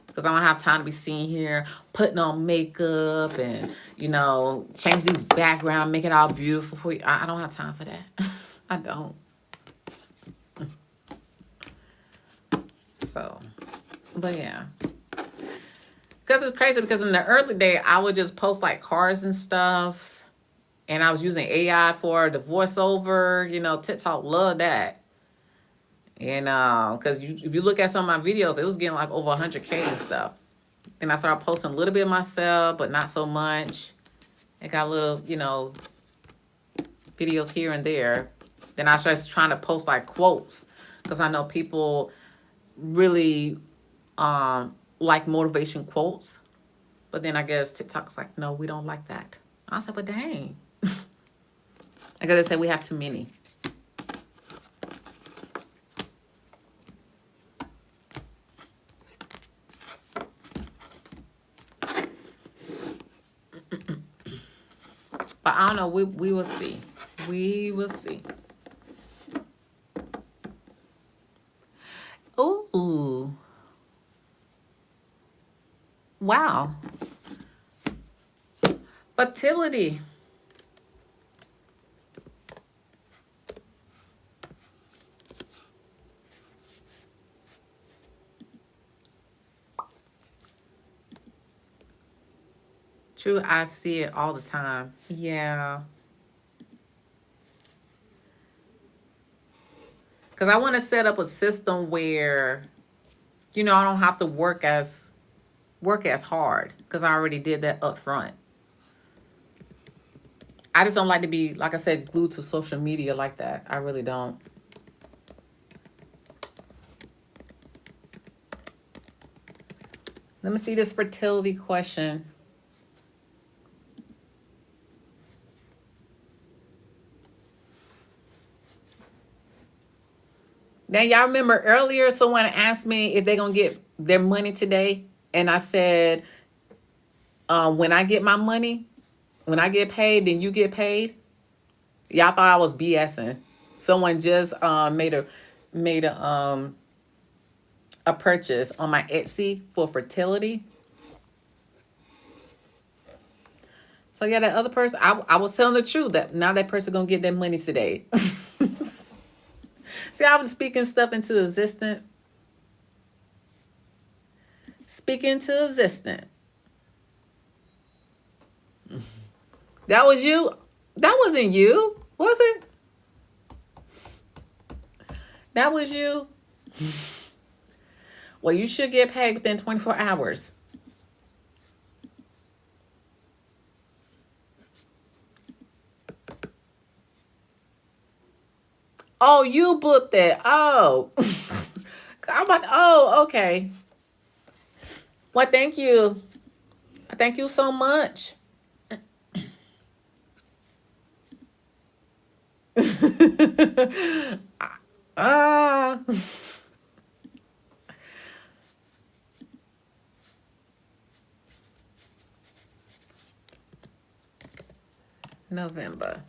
Because I don't have time to be seen here putting on makeup and, you know, change these background, make it all beautiful for you. I don't have time for that. I don't. So, but yeah. Because it's crazy, because in the early day, I would just post like cards and stuff. And I was using AI for the voiceover. You know, TikTok loved that. And because if you look at some of my videos, it was getting like over 100K and stuff. Then I started posting a little bit myself, but not so much. I got little, videos here and there. Then I started trying to post like quotes because I know people really like motivation quotes. But then I guess TikTok's like, no, we don't like that. I said, but dang. I gotta say we have too many. But I don't know. We will see. We will see. Ooh. Wow. Fertility. True, I see it all the time. Yeah. Because I want to set up a system where, I don't have to work as hard because I already did that up front. I just don't like to be, like I said, glued to social media like that. I really don't. Let me see this fertility question. Now, y'all remember earlier someone asked me if they're going to get their money today. And I said, when I get my money, when I get paid, then you get paid. Y'all thought I was BSing. Someone just made a purchase on my Etsy for fertility. So yeah, that other person, I was telling the truth that now that person gonna get their money today. See, I was speaking stuff into existence. Speaking to existence. That was you? That wasn't you, was it? That was you? Well, you should get paid within 24 hours. Oh, you booked that. Oh. I'm like, oh, okay. Well, thank you. Thank you so much. Ah. November.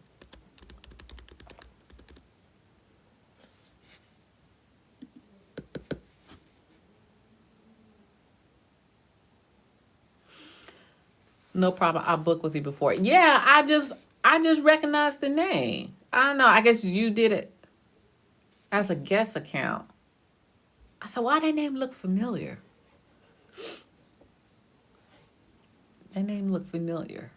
No problem. I'll book with you before. Yeah, I just recognized the name. I don't know. I guess you did it as a guest account. I said, why that name look familiar? That name look familiar.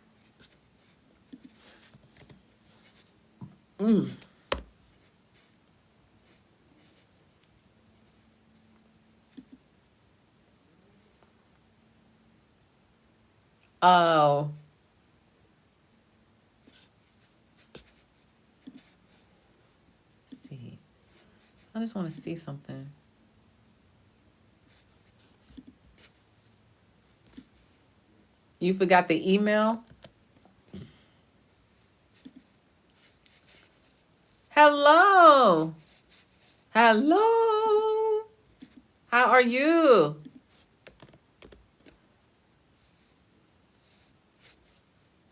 Oh. Let's see. I just want to see something. You forgot the email? Hello. Hello. How are you?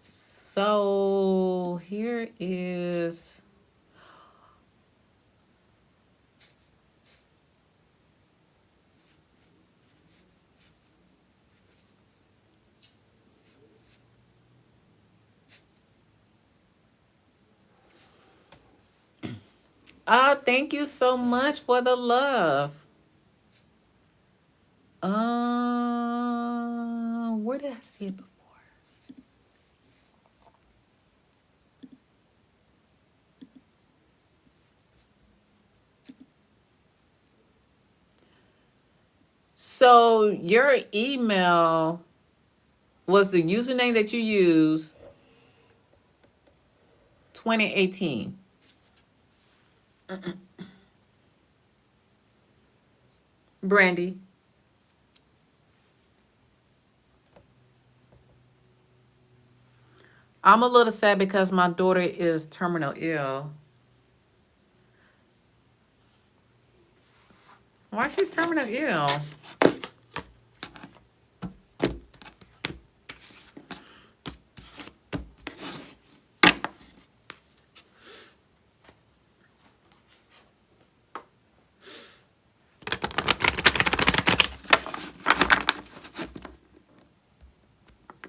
So here is. Thank you so much for the love. Where did I see it before? So your email was the username that you used 2018. Brandy. I'm a little sad because my daughter is terminal ill. Why is she terminal ill?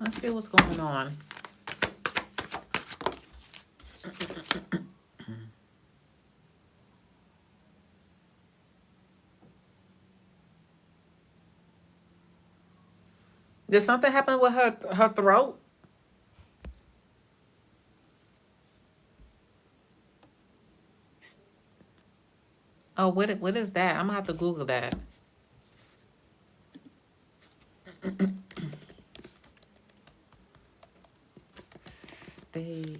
Let's see what's going on. Did something happen with her throat? Oh, what is that? I'm gonna have to Google that. Stage.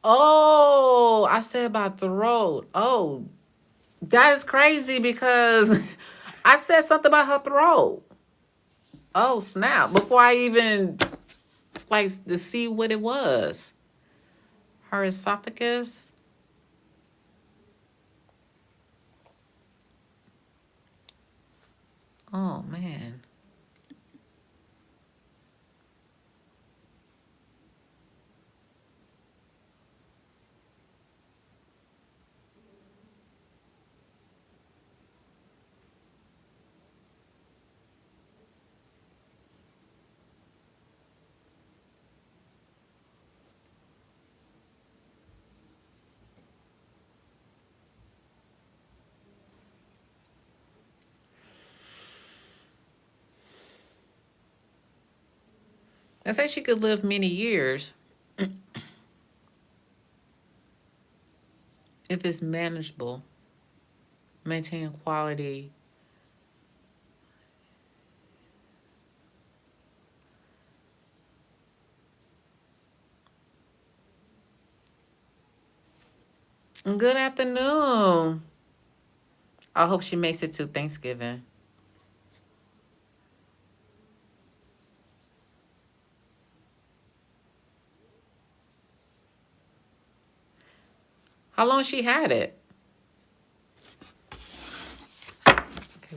Oh, I said about throat. Oh, that is crazy because I said something about her throat. Oh, snap. Before I even like to see what it was. Her esophagus. Oh, man. They say she could live many years if it's manageable. Maintain quality. Good afternoon. I hope she makes it to Thanksgiving. How long she had it? Okay,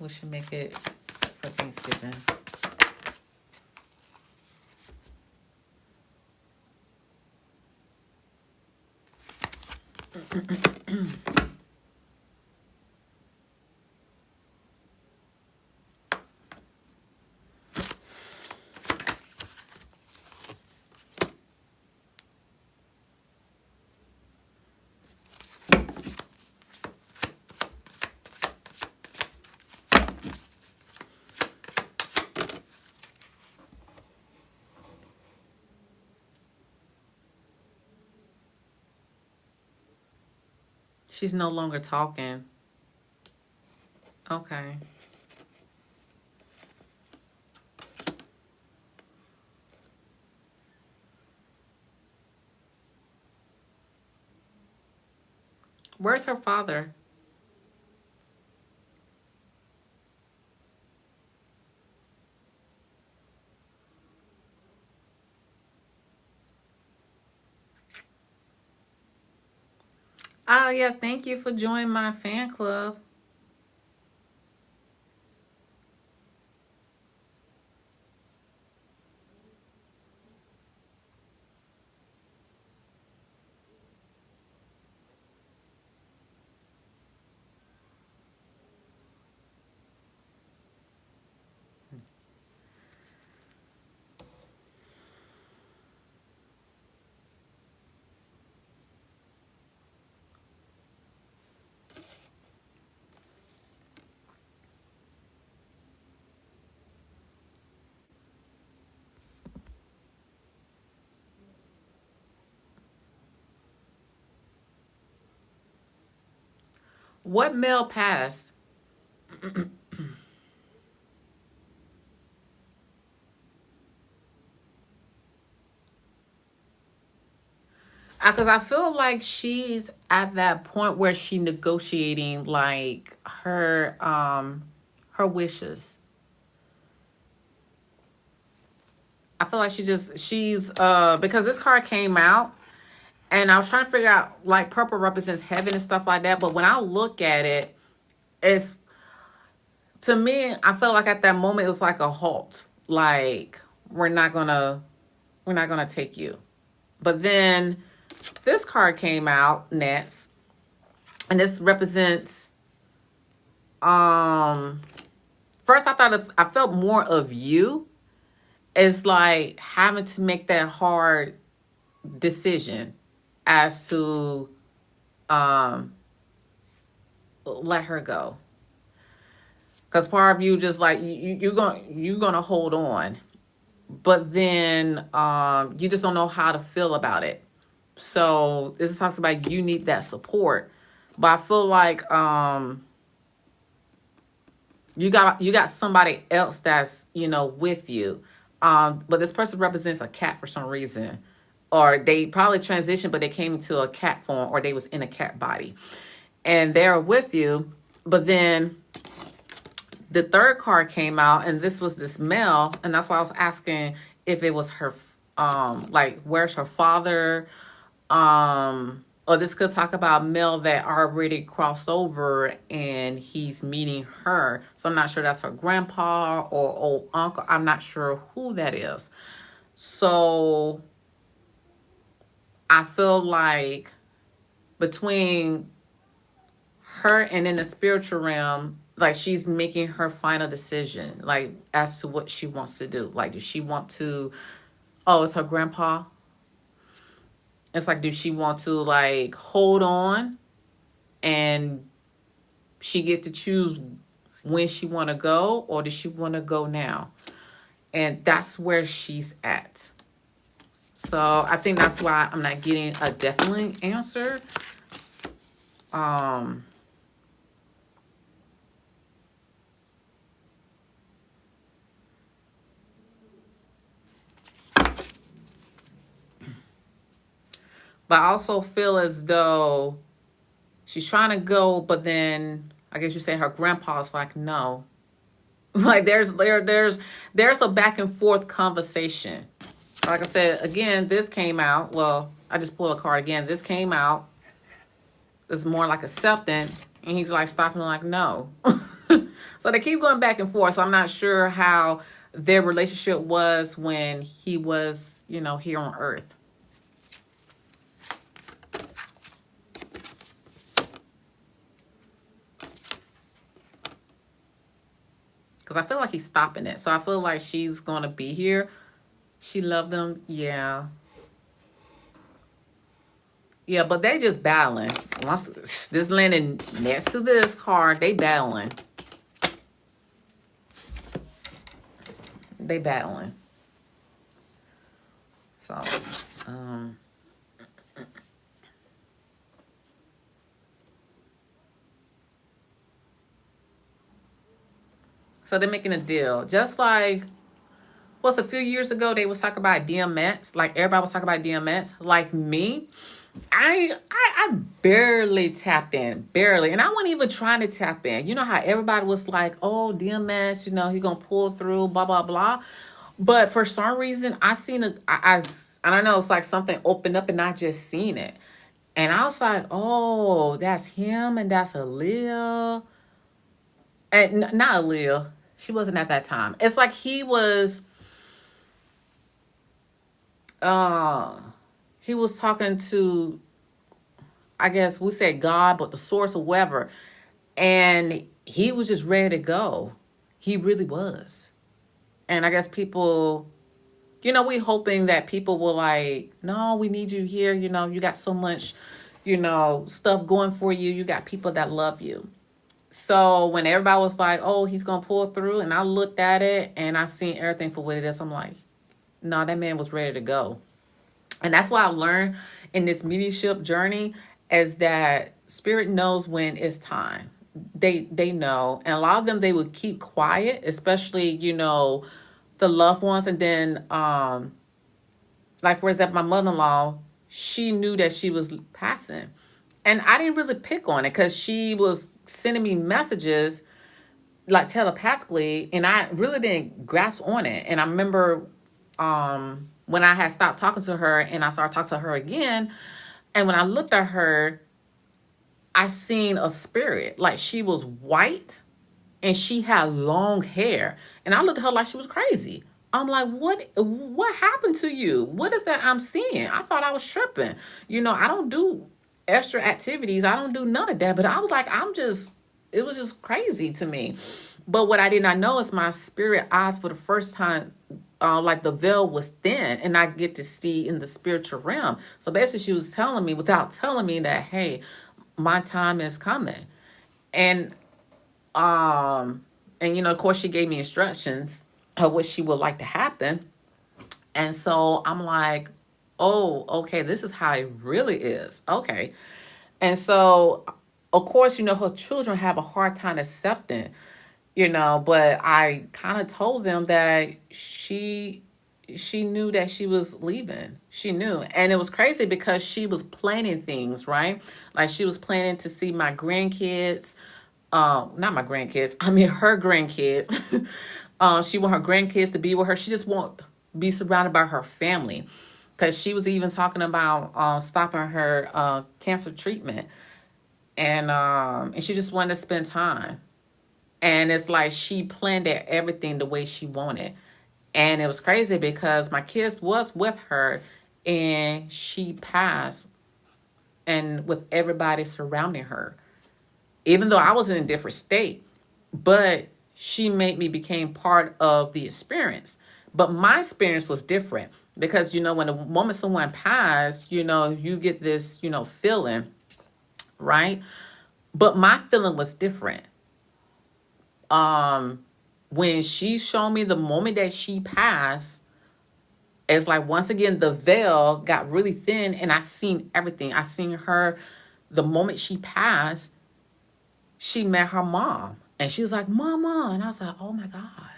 will she make it for Thanksgiving? She's no longer talking. Okay. Where's her father? Ah, yes, thank you for joining my fan club. What male passed? Because I feel like she's at that point where she negotiating like her wishes. I feel like she's because this card came out and I was trying to figure out, like, purple represents heaven and stuff like that, but when I look at it, it's, to me, I felt like at that moment it was like a halt. Like, we're not gonna take you. But then this card came out next, and this represents first I thought I felt more of you. It's like having to make that hard decision as to let her go. Because part of you just like you're gonna hold on, but then you just don't know how to feel about it. So this talks about you need that support, but I feel like you got somebody else that's with you, but this person represents a cat for some reason, or they probably transitioned, but they came into a cat form, or they was in a cat body, and they're with you. But then the third card came out, and this was this male, and that's why I was asking if it was her, like, where's her father, or this could talk about male that already crossed over and he's meeting her. So I'm not sure that's her grandpa or old uncle. I'm not sure who that is. So I feel like between her and in the spiritual realm, like, she's making her final decision, like, as to what she wants to do. Like, does she want to, oh, it's her grandpa? It's like, does she want to, like, hold on and she get to choose when she want to go, or does she want to go now? And that's where she's at. So I think that's why I'm not getting a definite answer. But I also feel as though she's trying to go, but then I guess you say her grandpa's like, no. Like, there's a back and forth conversation. Like I said, again, this came out. Well, I just pulled a card again. This came out. It's more like accepting, and he's like stopping, like, no. So they keep going back and forth. So I'm not sure how their relationship was when he was, here on Earth. Because I feel like he's stopping it. So I feel like she's going to be here. She loved them. Yeah. Yeah, but they just battling. This landing next to this card, they battling. They battling. So, so they're making a deal. Just like, a few years ago, they was talking about DMX. Like, everybody was talking about DMX. Like me, I barely tapped in. Barely. And I wasn't even trying to tap in. You know how everybody was like, oh, DMX, he going to pull through, blah, blah, blah. But for some reason, I seen it. I don't know. It's like something opened up and I just seen it. And I was like, oh, that's him and that's Aaliyah. And not Aaliyah. She wasn't at that time. It's like he was talking to, I guess we said God, but the source or whatever. And he was just ready to go. He really was. And I guess people, we hoping that people will like, no, we need you here. You got so much, stuff going for you. You got people that love you. So when everybody was like, oh, he's going to pull through, and I looked at it and I seen everything for what it is, I'm like, no, that man was ready to go. And that's what I learned in this mediumship journey. is that spirit knows when it's time. They know, and a lot of them, they would keep quiet, especially, the loved ones. And then like, for example, my mother-in-law, she knew that she was passing, and I didn't really pick on it because she was sending me messages like telepathically, and I really didn't grasp on it. And I remember when I had stopped talking to her and I started talking to her again, and when I looked at her, I seen a spirit. Like, she was white and she had long hair. And I looked at her like she was crazy. I'm like, what happened to you? What is that I'm seeing? I thought I was tripping. I don't do extra activities. I don't do none of that. But I was like, it was just crazy to me. But what I did not know is my spirit eyes, for the first time, like, the veil was thin and I get to see in the spiritual realm. So basically she was telling me, without telling me, that, hey, my time is coming. And of course, she gave me instructions of what she would like to happen. And so I'm like, oh, okay, this is how it really is. Okay. And so, of course, her children have a hard time accepting, but I kind of told them that she knew that she was leaving. She knew. And it was crazy because she was planning things, right? Like, she was planning to see my grandkids. Not my grandkids, I mean her grandkids. She want her grandkids to be with her. She just want be surrounded by her family, because she was even talking about stopping her cancer treatment, and she just wanted to spend time. And it's like she planned everything the way she wanted. And it was crazy because my kids was with her and she passed, and with everybody surrounding her, even though I was in a different state. But she made me became part of the experience. But my experience was different because, when a moment someone passed, you get this, feeling, right? But my feeling was different. When she showed me the moment that she passed, it's like, once again, the veil got really thin and I seen everything. I seen her the moment she passed. She met her mom and she was like, Mama. And I was like, oh my God.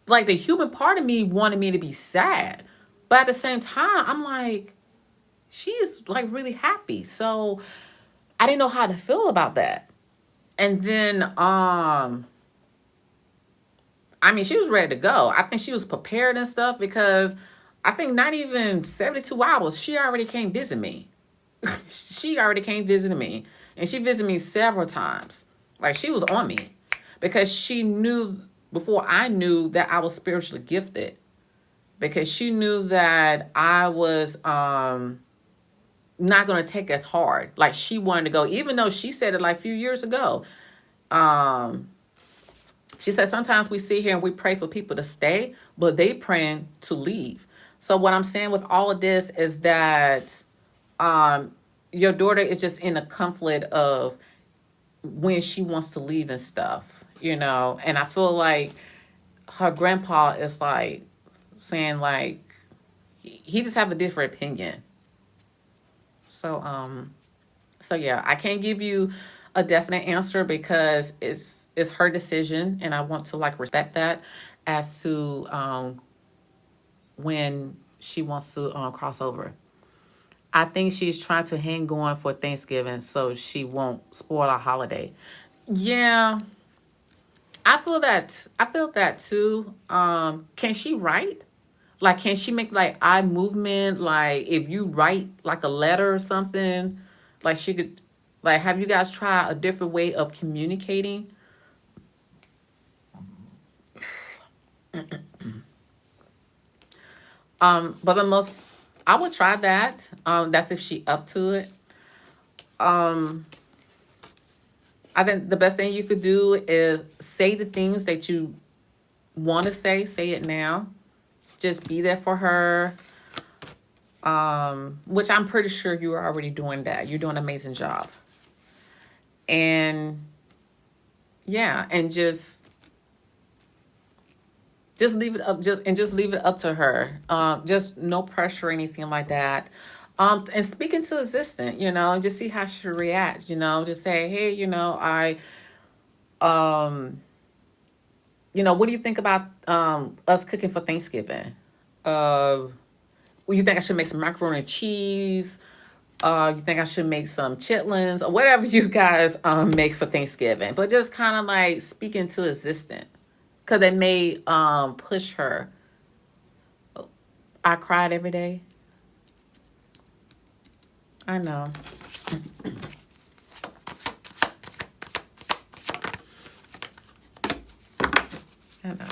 like the human part of me wanted me to be sad. But at the same time, I'm like, she's like really happy. So I didn't know how to feel about that. And then, she was ready to go. I think she was prepared and stuff because I think not even 72 hours, she already came visit me. She already came visiting me. And she visited me several times. Like, she was on me because she knew before I knew that I was spiritually gifted, because she knew that I was not going to take as hard. Like, she wanted to go, even though she said it like a few years ago. She said, sometimes we sit here and we pray for people to stay, but they praying to leave. So what I'm saying with all of this is that your daughter is just in a conflict of when she wants to leave and stuff, and I feel like her grandpa is like saying, like, he just have a different opinion. So yeah, I can't give you a definite answer because it's her decision, and I want to like respect that as to when she wants to cross over. I think she's trying to hang on for Thanksgiving so she won't spoil our holiday. Yeah, I feel that. I feel that too. Can she write? Like, can she make like eye movement? Like, if you write like a letter or something, like she could. Like, have you guys tried a different way of communicating? But the most, I would try that. That's if she up to it. I think the best thing you could do is say the things that you want to say. Say it now. Just be there for her. Which I'm pretty sure you are already doing that. You're doing an amazing job. And yeah, and just leave it up, just leave it up to her. Just no pressure or anything like that. And speaking to assistant, just see how she reacts, just say, hey, um, what do you think about us cooking for Thanksgiving? Well, you think I should make some macaroni and cheese? You think I should make some chitlins or whatever you guys make for Thanksgiving? But just kind of like speaking to assistant, because they may push her. I cried every day. I know. I know.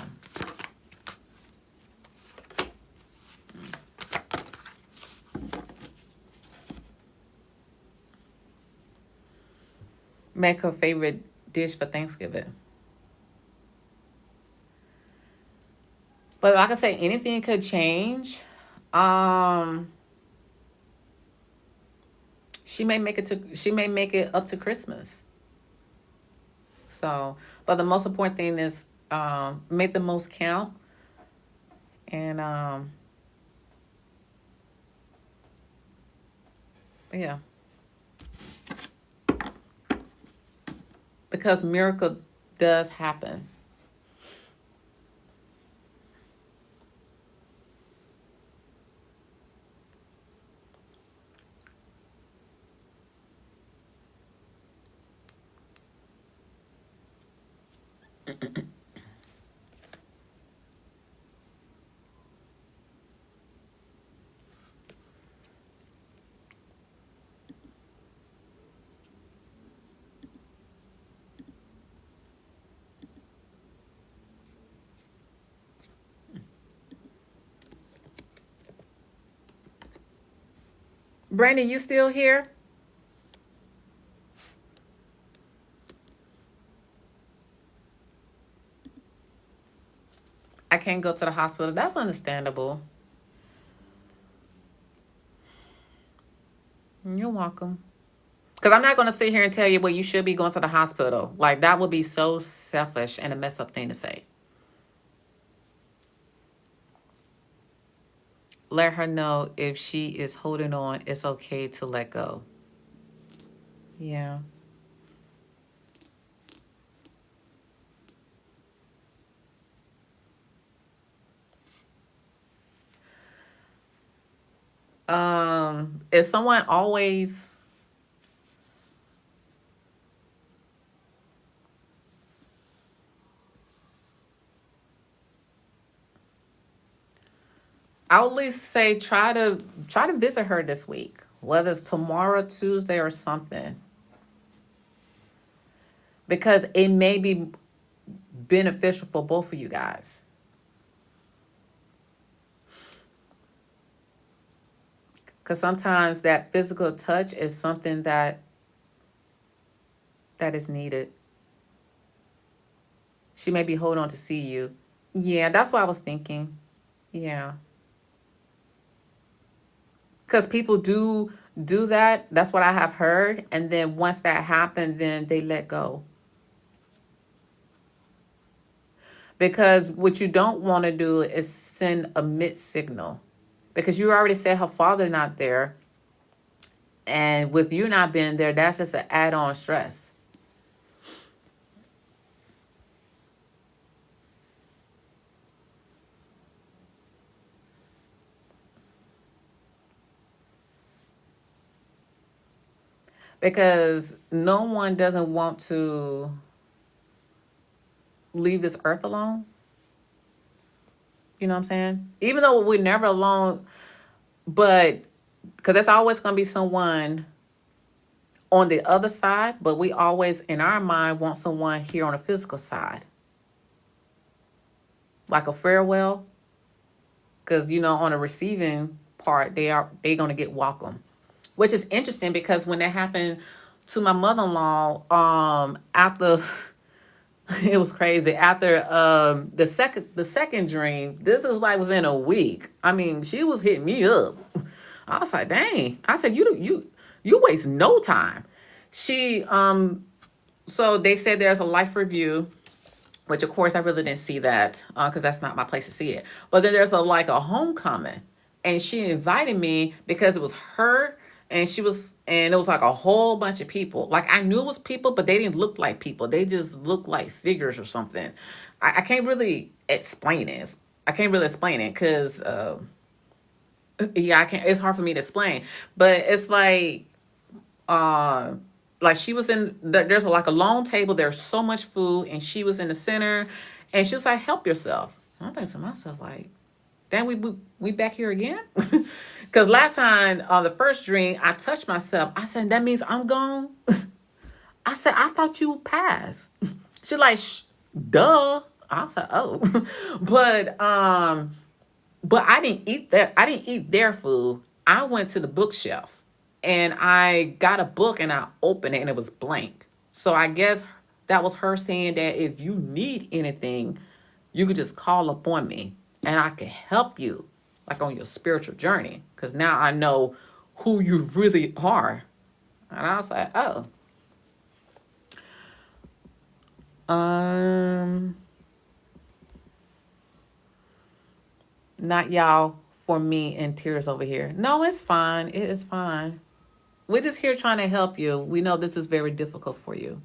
Make her favorite dish for Thanksgiving. But like I say, anything could change. Um, she may make it up to Christmas. So, but the most important thing is make the most count, and yeah, because miracle does happen. Brandon, you still here? I can't go to the hospital. That's understandable. You're welcome. Because I'm not going to sit here and tell you, well, you should be going to the hospital. Like, that would be so selfish and a messed up thing to say. Let her know if she is holding on, it's okay to let go. Yeah. Is someone always I would at least say try to visit her this week, whether it's tomorrow, Tuesday, or something, because it may be beneficial for both of you guys. Because sometimes that physical touch is something that is needed. She may be holding on to see you. Yeah, that's what I was thinking. Yeah, because people do that. That's what I have heard, and then once that happened, then they let go. Because what you don't want to do is send a mixed signal. Because you already said her father not there. And with you not being there, that's just an add-on stress. Because no one doesn't want to leave this earth alone. You know what I'm saying? Even though we're never alone, but because there's always going to be someone on the other side, but we always, in our mind, want someone here on the physical side. Like a farewell. Because, on the receiving part, they're going to get welcome. Which is interesting because when that happened to my mother-in-law, after it was crazy. After the second dream, this is like within a week. I mean, she was hitting me up. I was like, dang. I said, you waste no time. She so they said there's a life review, which of course I really didn't see that because that's not my place to see it. But then there's a homecoming. and she invited me because it was her, and it was like a whole bunch of people. Like, I knew it was people, but they didn't look like people. They just looked like figures or something. I can't really explain it. I can't really explain it because, yeah, I can't. It's hard for me to explain. But it's uh, like she was there's like a long table. There's so much food, and she was in the center, and she was like, "Help yourself." I'm thinking to myself, like, then we back here again? Because last time on the first drink, I touched myself. I said, that means I'm gone? I said, I thought you passed. She like, duh. I said, oh. But I didn't eat that. I didn't eat their food. I went to the bookshelf and I got a book and I opened it and it was blank. So I guess that was her saying that if you need anything, you could just call upon me and I can help you, like, on your spiritual journey. Because now I know who you really are. And I was like, oh. Not y'all for me in tears over here. No, it's fine. It is fine. We're just here trying to help you. We know this is very difficult for you.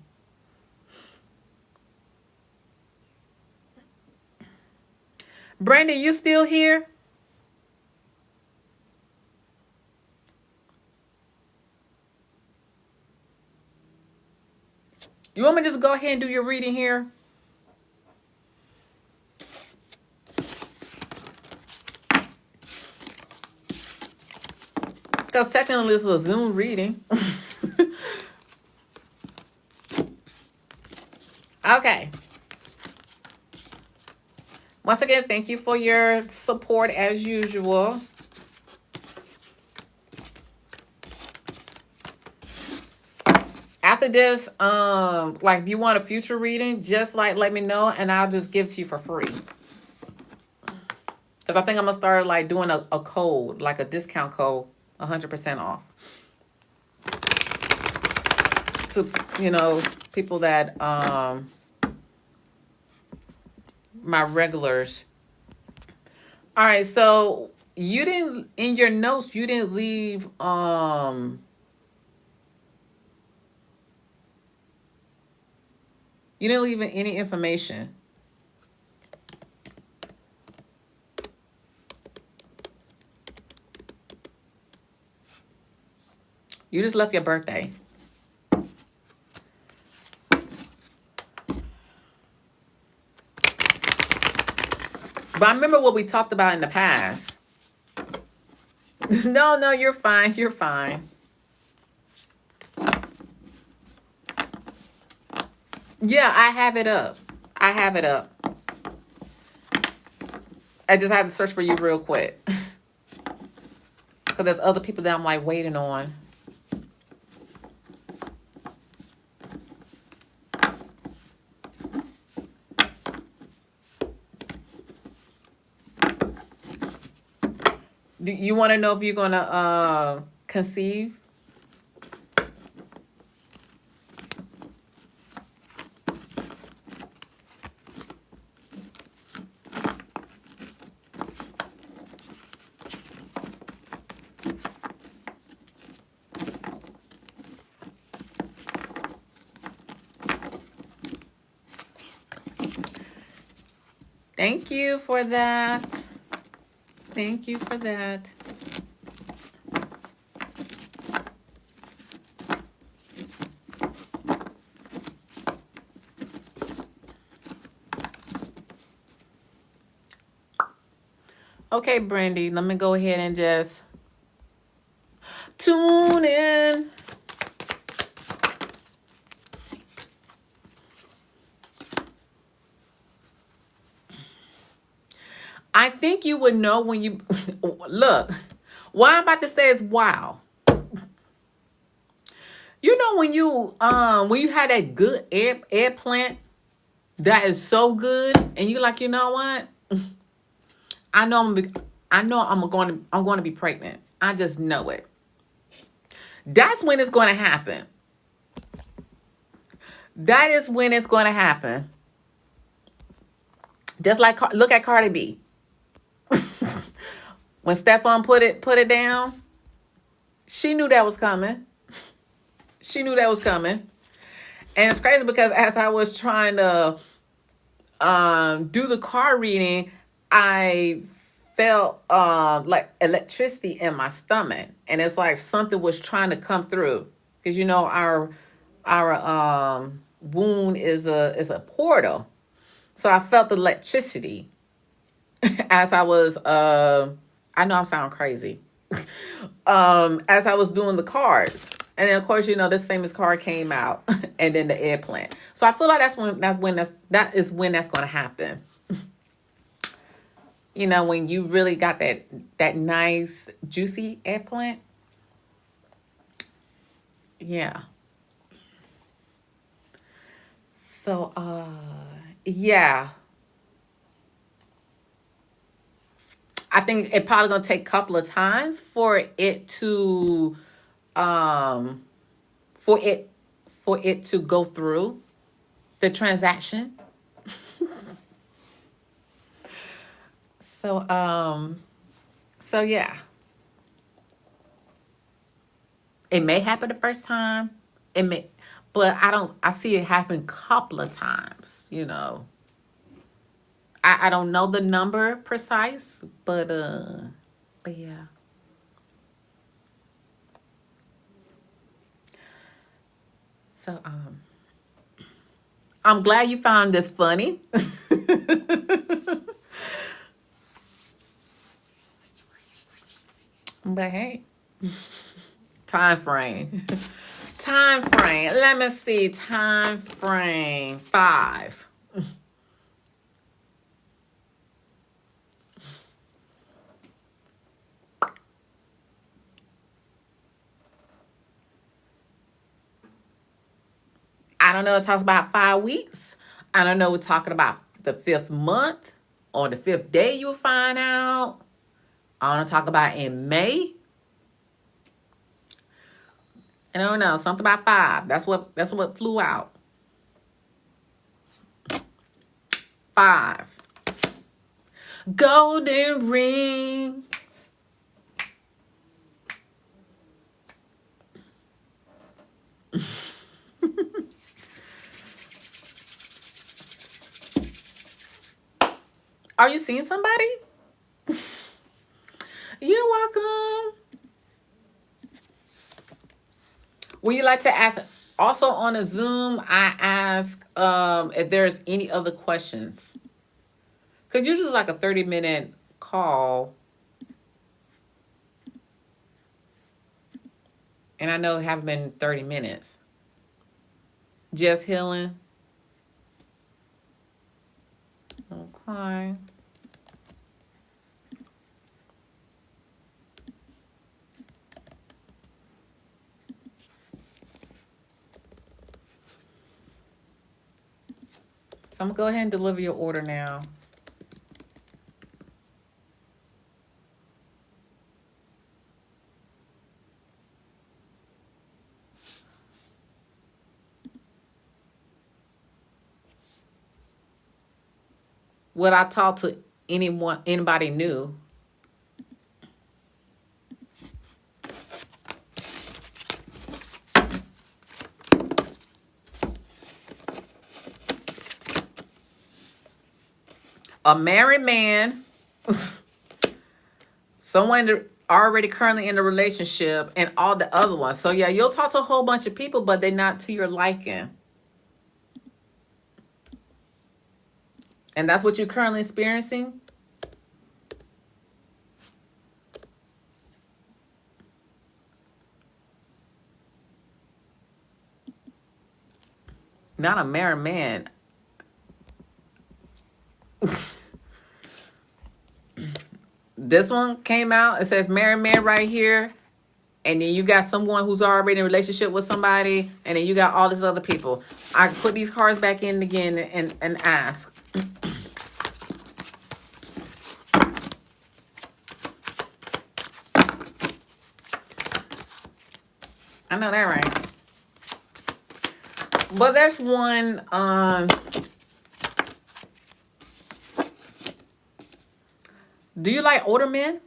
Brandon, you still here? You want me to just go ahead and do your reading here? Because technically this is a Zoom reading. Okay. Once again, thank you for your support as usual. After this, like, if you want a future reading, just like let me know and I'll just give it to you for free. Because I think I'm gonna start like doing a code, like a discount code, 100% off. To, people that my regulars. All right, so you didn't, in your notes, you didn't leave any information. You just left your birthday. But I remember what we talked about in the past. No, you're fine. You're fine. Yeah, I have it up. I just had to search for you real quick. Because there's other people that I'm like waiting on. Do you want to know if you're going to conceive? Thank you for that. Thank you for that. Okay, Brandy, let me go ahead and just tune in. I think you would know when you look. What I'm about to say is wow. You know when you had that good eggplant that is so good, and you like, you know what? I know I'm going to be pregnant. I just know it. That's when it's going to happen. That is when it's going to happen. Just like, look at Cardi B. When Stefan put it down, she knew that was coming. She knew that was coming. And it's crazy because as I was trying to do the card reading, I felt like electricity in my stomach, and it's like something was trying to come through, because you know our wound is a portal. So I felt the electricity as I was I know I'm sounding crazy. As I was doing the cards. And then of course, you know, this famous card came out and then the eggplant. So I feel like that is when that's gonna happen. You know, when you really got that nice juicy eggplant. Yeah. So yeah. I think it probably gonna take a couple of times for it to for it to go through the transaction. So yeah. It may happen the first time. It may, but I see it happen a couple of times, you know. I don't know the number precise, but yeah. So I'm glad you found this funny. But hey, time frame. Time frame. Let me see. Time frame 5. I don't know. It talks about 5 weeks. I don't know. We're talking about the 5th month or the 5th day. You'll find out. I want to talk about in May. I don't know. Something about 5. That's what flew out. 5. Golden ring. Are you seeing somebody? You're welcome. Would you like to ask? Also on a Zoom, I ask if there's any other questions. Because usually it's like a 30-minute call. And I know it haven't been 30 minutes. Just healing. Okay. So I'm going to go ahead and deliver your order now. Would I talk to anybody new? A married man, someone already currently in a relationship, and all the other ones. So yeah, you'll talk to a whole bunch of people, but they're not to your liking. And that's what you're currently experiencing? Not a married man. This one came out. It says married man right here. And then you got someone who's already in a relationship with somebody. And then you got all these other people. I put these cards back in again and ask. I know that right. But there's one, do you like older men?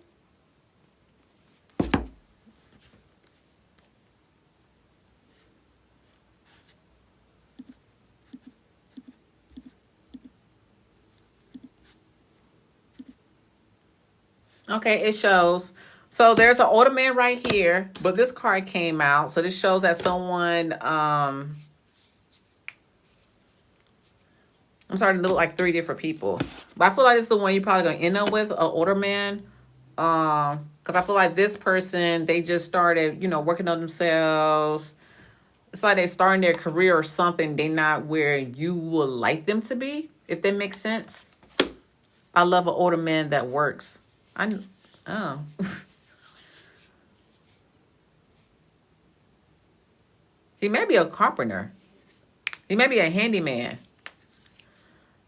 Okay, it shows. So there's an older man right here, but this card came out. So this shows that someone, I'm starting to look like three different people. But I feel like it's the one you're probably going to end up with, an older man. Because I feel like this person, they just started, working on themselves. It's like they starting their career or something. They're not where you would like them to be, if that makes sense. I love an older man that works. Oh. He may be a carpenter. He may be a handyman.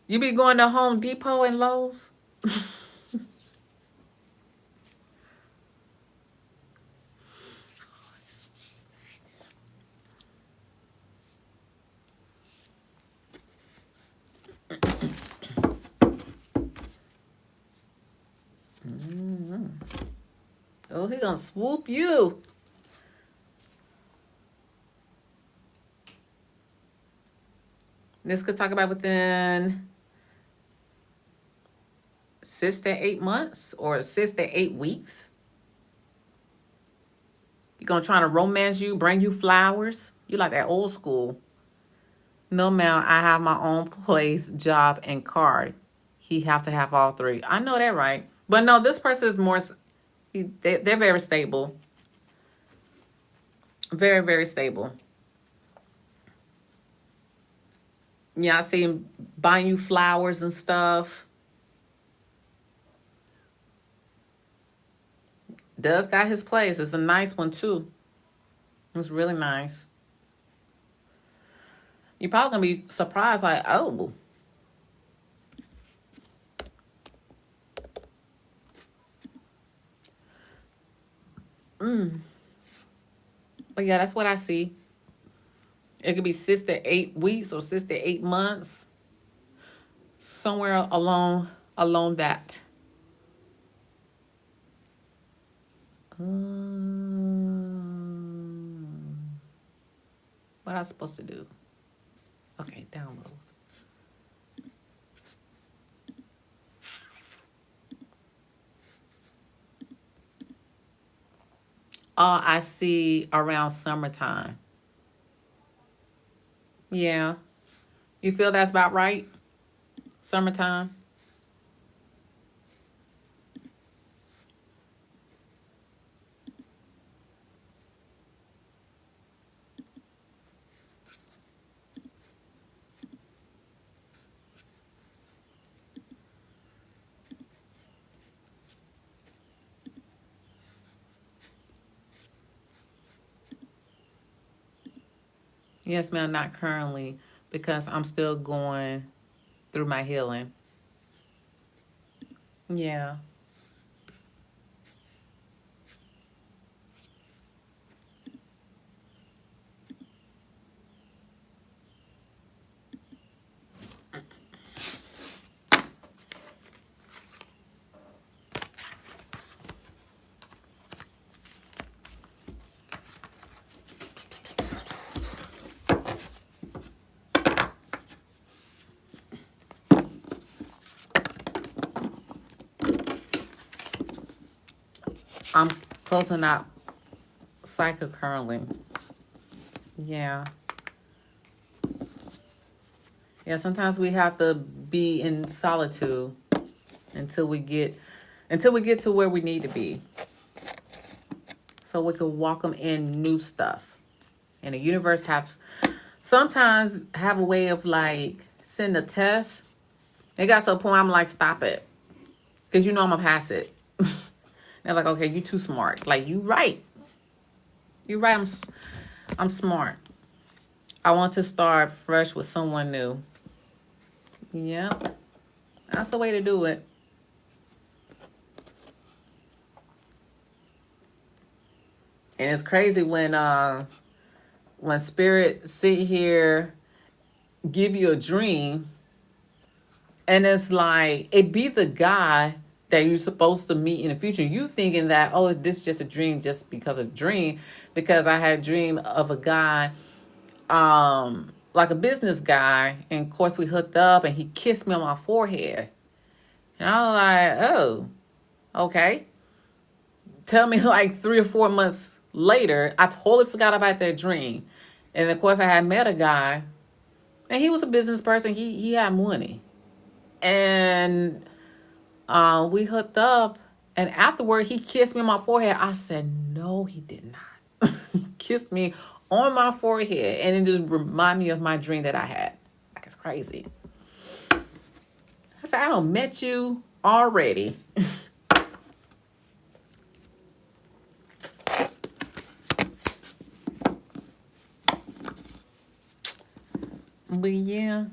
You be going to Home Depot and Lowe's? Oh, he gonna swoop you. This could talk about within 6 to 8 months or 6 to 8 weeks. He gonna try to romance you, bring you flowers. You like that old school. No, ma'am, I have my own place, job, and car. He have to have all three. I know that, right? But no, this person is more, they're very stable. Very, very stable. Yeah, I see him buying you flowers and stuff. Does got his place. It's a nice one, too. It's really nice. You're probably going to be surprised, like, oh. But yeah, that's what I see. It could be 6 to 8 weeks or 6 to 8 months. Somewhere along that. What I supposed to do? Okay, download. I see around summertime. Yeah. You feel that's about right? Summertime? Yes, ma'am, not currently because I'm still going through my healing. Yeah. I'm closing out cycle currently. Yeah. Yeah, sometimes we have to be in solitude until we get to where we need to be. So we can welcome in new stuff. And the universe sometimes have a way of like send a test. It got to a point I'm like, stop it. Because I'm gonna pass it. They're like, okay, you too smart. Like, you right. You right, I'm smart. I want to start fresh with someone new. Yep. That's the way to do it. And it's crazy when spirit sit here, give you a dream, and it's like it be the guy that you're supposed to meet in the future. You thinking that, oh, this is just a dream just because of dream. Because I had a dream of a guy, like a business guy, and of course we hooked up and he kissed me on my forehead. And I was like, oh, Okay. Tell me like 3 or 4 months later, I totally forgot about that dream. And of course, I had met a guy, and he was a business person. He had money, and we hooked up. And afterward, he kissed me on my forehead. I said, no, he did not. He kissed me on my forehead, and it just reminded me of my dream that I had. Like, it's crazy. I said, I don't met you already. But yeah.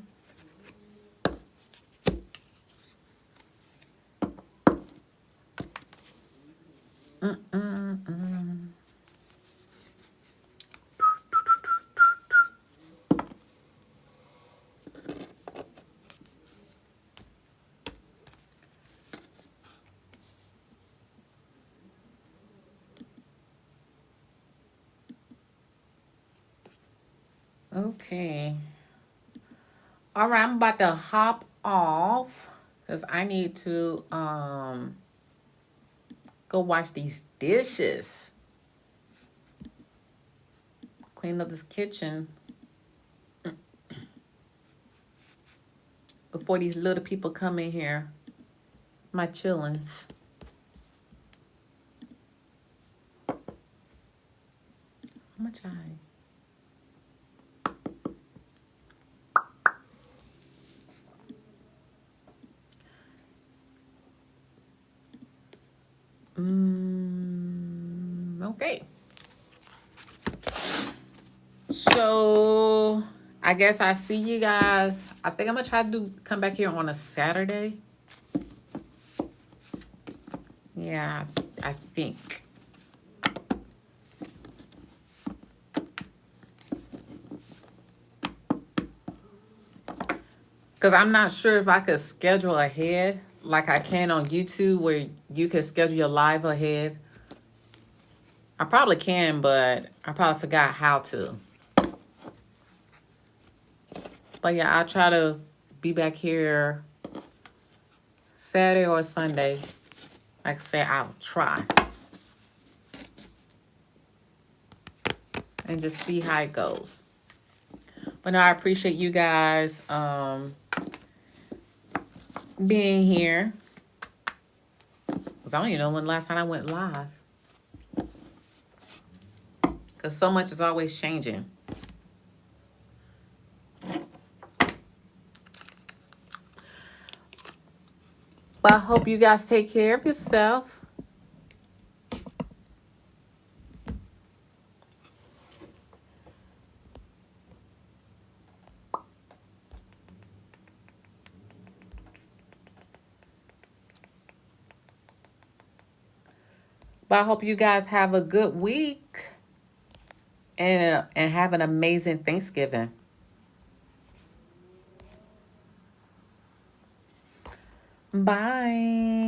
Okay. All right, I'm about to hop off because I need to go wash these dishes. Clean up this kitchen before these little people come in here. My chillins. How much I? Okay. So I guess I see you guys. I think I'm gonna try to come back here on a Saturday. Yeah, I think. Because I'm not sure if I could schedule ahead like I can on YouTube where you can schedule your live ahead. I probably can, but I probably forgot how to. But yeah, I'll try to be back here Saturday or Sunday. Like I said, I'll try. And just see how it goes. But no, I appreciate you guys being here. Because I don't even know when the last time I went live. Because so much is always changing. But I hope you guys take care of yourself. But I hope you guys have a good week and have an amazing Thanksgiving. Bye.